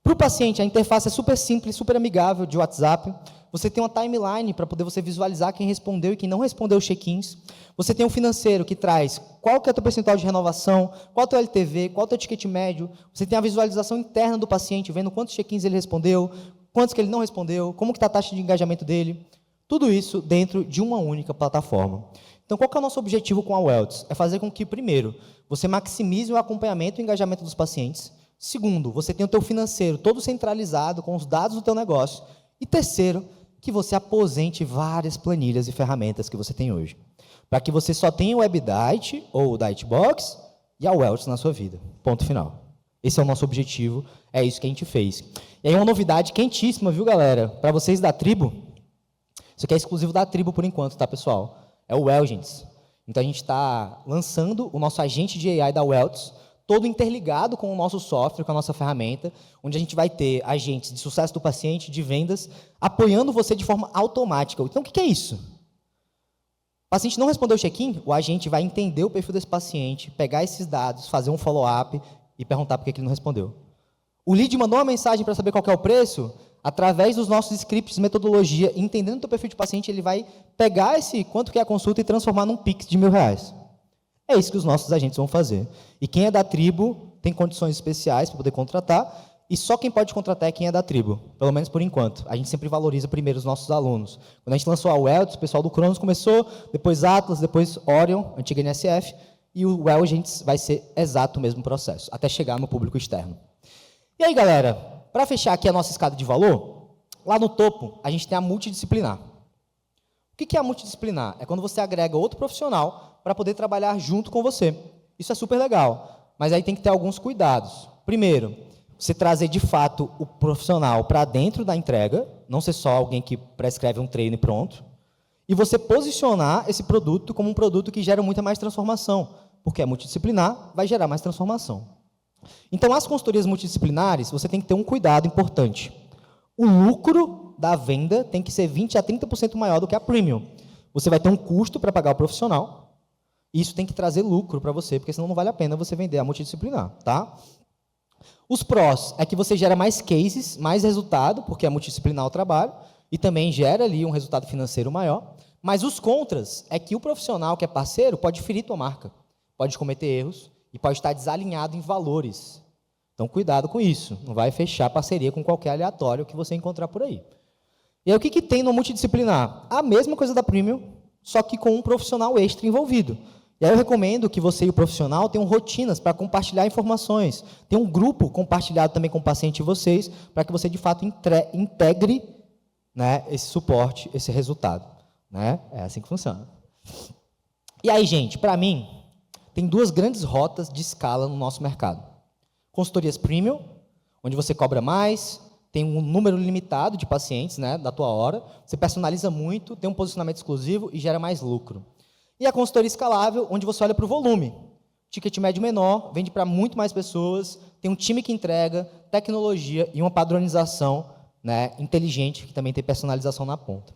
Para o paciente, a interface é super simples, super amigável, de WhatsApp. Você tem uma timeline para poder você visualizar quem respondeu e quem não respondeu os check-ins. Você tem um financeiro que traz qual que é o teu percentual de renovação, qual é o teu LTV, qual é o teu ticket médio. Você tem a visualização interna do paciente, vendo quantos check-ins ele respondeu, quantos que ele não respondeu, como que está a taxa de engajamento dele. Tudo isso dentro de uma única plataforma. Então, qual que é o nosso objetivo com a Welts? É fazer com que, primeiro, você maximize o acompanhamento e o engajamento dos pacientes. Segundo, você tem o teu financeiro todo centralizado com os dados do teu negócio. E terceiro, que você aposente várias planilhas e ferramentas que você tem hoje. Para que você só tenha o WebDite ou o Ditebox e a Welts na sua vida. Ponto final. Esse é o nosso objetivo, é isso que a gente fez. E aí uma novidade quentíssima, viu, galera? Para vocês da tribo, isso aqui é exclusivo da tribo por enquanto, tá, pessoal? É o Welgents. Então a gente está lançando o nosso agente de AI da Welts, todo interligado com o nosso software, com a nossa ferramenta, onde a gente vai ter agentes de sucesso do paciente, de vendas, apoiando você de forma automática. Então, o que é isso? O paciente não respondeu o check-in, o agente vai entender o perfil desse paciente, pegar esses dados, fazer um follow-up e perguntar por que ele não respondeu. O lead mandou uma mensagem para saber qual que é o preço, através dos nossos scripts, metodologia, entendendo o teu perfil de paciente, ele vai pegar esse quanto que é a consulta e transformar num Pix de R$1.000. É isso que os nossos agentes vão fazer. E quem é da tribo tem condições especiais para poder contratar, e só quem pode contratar é quem é da tribo, pelo menos por enquanto. A gente sempre valoriza primeiro os nossos alunos. Quando a gente lançou a Welts, o pessoal do Cronos começou, depois Atlas, depois Orion, antiga NSF, e o Welgents vai ser exato o mesmo processo, até chegar no público externo. E aí, galera, para fechar aqui a nossa escada de valor, lá no topo a gente tem a multidisciplinar. O que é a multidisciplinar? É quando você agrega outro profissional para poder trabalhar junto com você. Isso é super legal, mas aí tem que ter alguns cuidados. Primeiro, você trazer de fato o profissional para dentro da entrega, não ser só alguém que prescreve um treino e pronto, e você posicionar esse produto como um produto que gera muita mais transformação, porque é multidisciplinar, vai gerar mais transformação. Então, as consultorias multidisciplinares, você tem que ter um cuidado importante. O lucro da venda tem que ser 20% a 30% maior do que a premium. Você vai ter um custo para pagar o profissional, e isso tem que trazer lucro para você, porque senão não vale a pena você vender a multidisciplinar, tá? Os prós é que você gera mais cases, mais resultado, porque é multidisciplinar o trabalho, e também gera ali um resultado financeiro maior. Mas os contras é que o profissional que é parceiro pode ferir tua marca, pode cometer erros e pode estar desalinhado em valores. Então, cuidado com isso. Não vai fechar parceria com qualquer aleatório que você encontrar por aí. E aí, o que tem no multidisciplinar? A mesma coisa da Premium, só que com um profissional extra envolvido. E aí eu recomendo que você e o profissional tenham rotinas para compartilhar informações. Tem um grupo compartilhado também com o paciente e vocês, para que você, de fato, integre, né, esse suporte, esse resultado. Né? É assim que funciona. E aí, gente, para mim, tem duas grandes rotas de escala no nosso mercado. Consultorias premium, onde você cobra mais, tem um número limitado de pacientes, né, da tua hora, você personaliza muito, tem um posicionamento exclusivo e gera mais lucro. E a consultoria escalável, onde você olha para o volume. Ticket médio menor, vende para muito mais pessoas, tem um time que entrega, tecnologia e uma padronização, né, inteligente, que também tem personalização na ponta.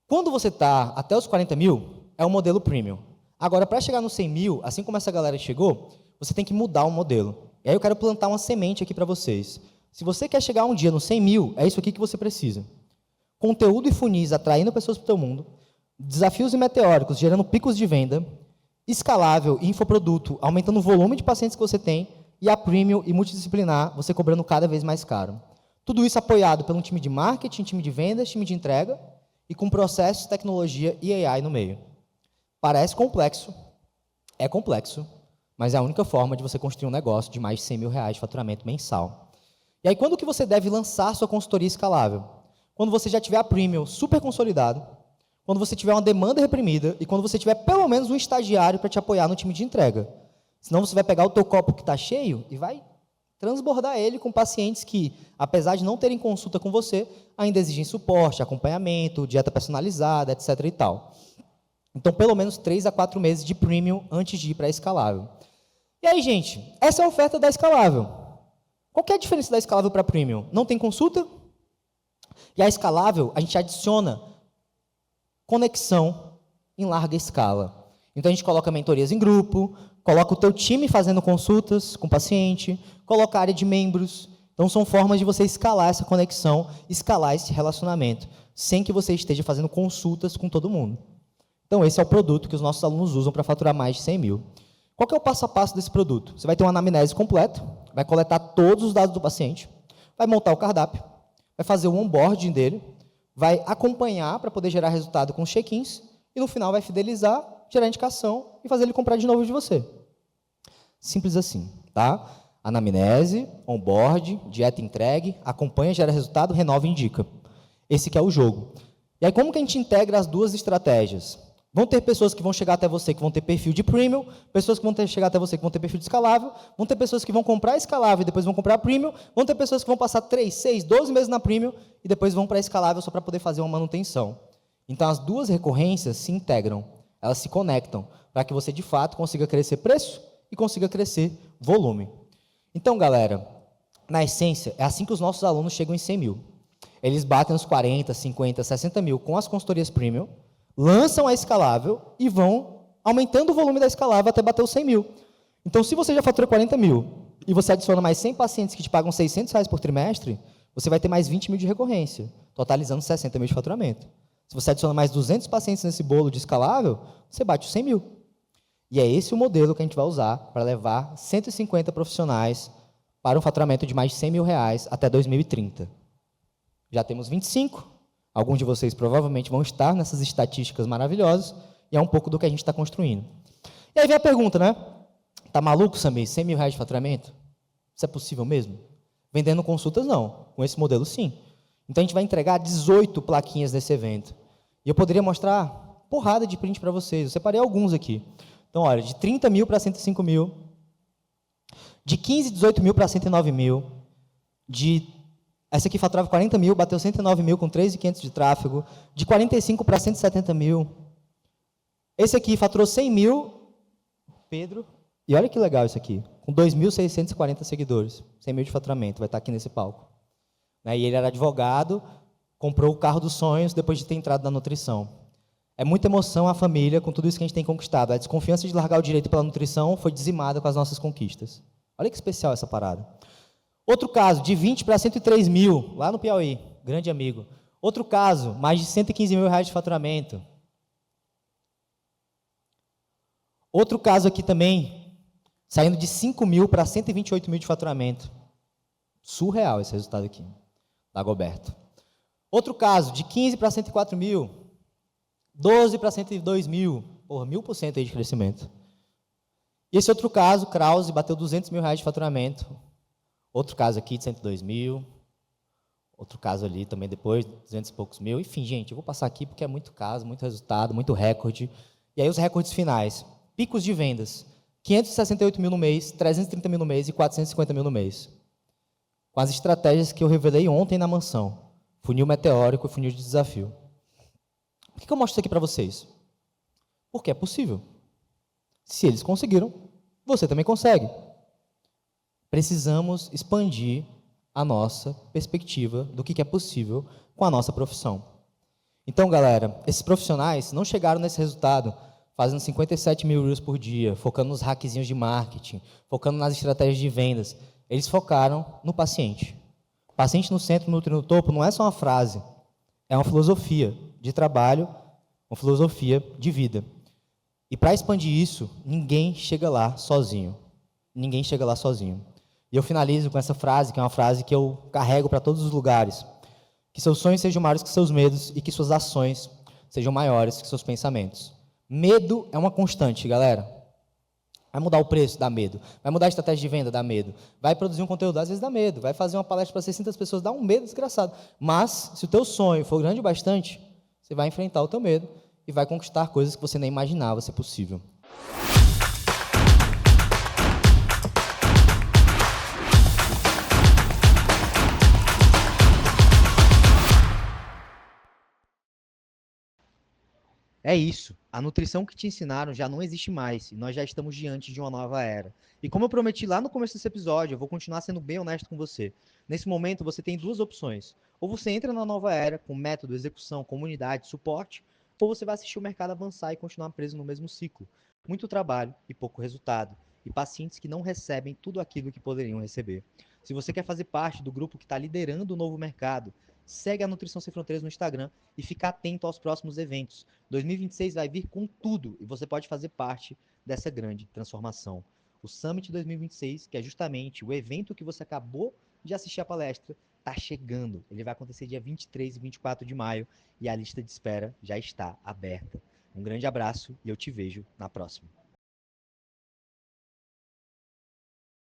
Quando você está até os 40 mil, é o modelo premium. Agora, para chegar nos 100 mil, assim como essa galera chegou, você tem que mudar o modelo. E aí eu quero plantar uma semente aqui para vocês. Se você quer chegar um dia nos 100 mil, é isso aqui que você precisa. Conteúdo e funis atraindo pessoas para o teu mundo, desafios e meteóricos gerando picos de venda, escalável e infoproduto aumentando o volume de pacientes que você tem, e a premium e multidisciplinar você cobrando cada vez mais caro. Tudo isso apoiado por um time de marketing, time de vendas, time de entrega, e com processos, tecnologia e AI no meio. Parece complexo, é complexo, mas é a única forma de você construir um negócio de mais de 100 mil reais de faturamento mensal. E aí, quando que você deve lançar sua consultoria escalável? Quando você já tiver a premium super consolidado, quando você tiver uma demanda reprimida e quando você tiver pelo menos um estagiário para te apoiar no time de entrega. Senão você vai pegar o teu copo que está cheio e vai transbordar ele com pacientes que, apesar de não terem consulta com você, ainda exigem suporte, acompanhamento, dieta personalizada, etc. e tal. Então, pelo menos 3 a 4 meses de premium antes de ir para a escalável. E aí, gente, essa é a oferta da escalável. Qual que é a diferença da escalável para a premium? Não tem consulta? E a escalável, a gente adiciona conexão em larga escala. Então, a gente coloca mentorias em grupo, coloca o teu time fazendo consultas com o paciente, coloca a área de membros. Então, são formas de você escalar essa conexão, escalar esse relacionamento, sem que você esteja fazendo consultas com todo mundo. Então, esse é o produto que os nossos alunos usam para faturar mais de 100 mil. Qual que é o passo a passo desse produto? Você vai ter uma anamnese completa, vai coletar todos os dados do paciente, vai montar o cardápio, vai fazer o onboarding dele, vai acompanhar para poder gerar resultado com check-ins e, no final, vai fidelizar, gerar indicação e fazer ele comprar de novo de você. Simples assim, tá? Anamnese, onboard, dieta entregue, acompanha, gera resultado, renova e indica. Esse que é o jogo. E aí, como que a gente integra as duas estratégias? Vão ter pessoas que vão chegar até você que vão ter perfil de premium, pessoas que vão chegar até você que vão ter perfil de escalável, vão ter pessoas que vão comprar escalável e depois vão comprar premium, vão ter pessoas que vão passar 3, 6, 12 meses na premium e depois vão para escalável só para poder fazer uma manutenção. Então, as duas recorrências se integram, elas se conectam, para que você, de fato, consiga crescer preço e consiga crescer volume. Então, galera, na essência, é assim que os nossos alunos chegam em 100 mil. Eles batem os 40, 50, 60 mil com as consultorias premium, lançam a escalável e vão aumentando o volume da escalável até bater os 100 mil. Então, se você já fatura 40 mil e você adiciona mais 100 pacientes que te pagam R$600 por trimestre, você vai ter mais 20 mil de recorrência, totalizando 60 mil de faturamento. Se você adiciona mais 200 pacientes nesse bolo de escalável, você bate os 100 mil. E é esse o modelo que a gente vai usar para levar 150 profissionais para um faturamento de mais de 100 mil reais até 2030. Já temos 25, alguns de vocês provavelmente vão estar nessas estatísticas maravilhosas, e é um pouco do que a gente está construindo. E aí vem a pergunta, né? Tá maluco, Samir? 100 mil reais de faturamento? Isso é possível mesmo? Vendendo consultas, não. Com esse modelo, sim. Então, a gente vai entregar 18 plaquinhas nesse evento. E eu poderia mostrar porrada de print para vocês. Eu separei alguns aqui. Então, olha, de 30 mil para 105 mil, de 15, 18 mil para 109 mil, essa aqui faturava 40 mil, bateu 109 mil com 3.500 de tráfego, de 45 para 170 mil. Esse aqui faturou 100 mil, Pedro, e olha que legal isso aqui, com 2.640 seguidores, 100 mil de faturamento, vai estar aqui nesse palco. E ele era advogado, comprou o carro dos sonhos depois de ter entrado na nutrição. É muita emoção a família com tudo isso que a gente tem conquistado. A desconfiança de largar o direito pela nutrição foi dizimada com as nossas conquistas. Olha que especial essa parada. Outro caso, de 20 para 103 mil, lá no Piauí, grande amigo. Outro caso, mais de 115 mil reais de faturamento. Outro caso aqui também, saindo de 5 mil para 128 mil de faturamento. Surreal esse resultado aqui, Dagoberto. Outro caso, de 15 para 104 mil, 12 para 102 mil, porra, 1000% aí de crescimento. E esse outro caso, Krause, bateu 200 mil reais de faturamento. Outro caso aqui de 102 mil, outro caso ali também depois, 200 e poucos mil. Enfim, gente, eu vou passar aqui porque é muito caso, muito resultado, muito recorde. E aí os recordes finais. Picos de vendas, 568 mil no mês, 330 mil no mês e 450 mil no mês. com as estratégias que eu revelei ontem na mansão. Funil meteórico e funil de desafio. Por que eu mostro isso aqui para vocês? Porque é possível. Se eles conseguiram, você também consegue. Precisamos expandir a nossa perspectiva do que é possível com a nossa profissão. Então, galera, esses profissionais não chegaram nesse resultado fazendo 57 mil reels por dia, focando nos hackzinhos de marketing, focando nas estratégias de vendas. Eles focaram no paciente. Paciente no centro, Nutri no topo, não é só uma frase, é uma filosofia de trabalho, uma filosofia de vida. E para expandir isso, ninguém chega lá sozinho. Ninguém chega lá sozinho. E eu finalizo com essa frase, que é uma frase que eu carrego para todos os lugares. Que seus sonhos sejam maiores que seus medos e que suas ações sejam maiores que seus pensamentos. Medo é uma constante, galera. Vai mudar o preço? Dá medo. Vai mudar a estratégia de venda? Dá medo. Vai produzir um conteúdo? Às vezes dá medo. Vai fazer uma palestra para 600 pessoas? Dá um medo desgraçado. Mas, se o teu sonho for grande bastante, você vai enfrentar o teu medo e vai conquistar coisas que você nem imaginava ser possível. É isso. A nutrição que te ensinaram já não existe mais e nós já estamos diante de uma nova era. E como eu prometi lá no começo desse episódio, eu vou continuar sendo bem honesto com você. Nesse momento, você tem duas opções. Ou você entra na nova era com método, execução, comunidade, suporte, ou você vai assistir o mercado avançar e continuar preso no mesmo ciclo. Muito trabalho e pouco resultado. E pacientes que não recebem tudo aquilo que poderiam receber. Se você quer fazer parte do grupo que está liderando o novo mercado, segue a Nutrição Sem Fronteiras no Instagram e fica atento aos próximos eventos. 2026 vai vir com tudo e você pode fazer parte dessa grande transformação. O Summit 2026, que é justamente o evento que você acabou de assistir a palestra, está chegando. Ele vai acontecer dia 23 e 24 de maio e a lista de espera já está aberta. Um grande abraço e eu te vejo na próxima.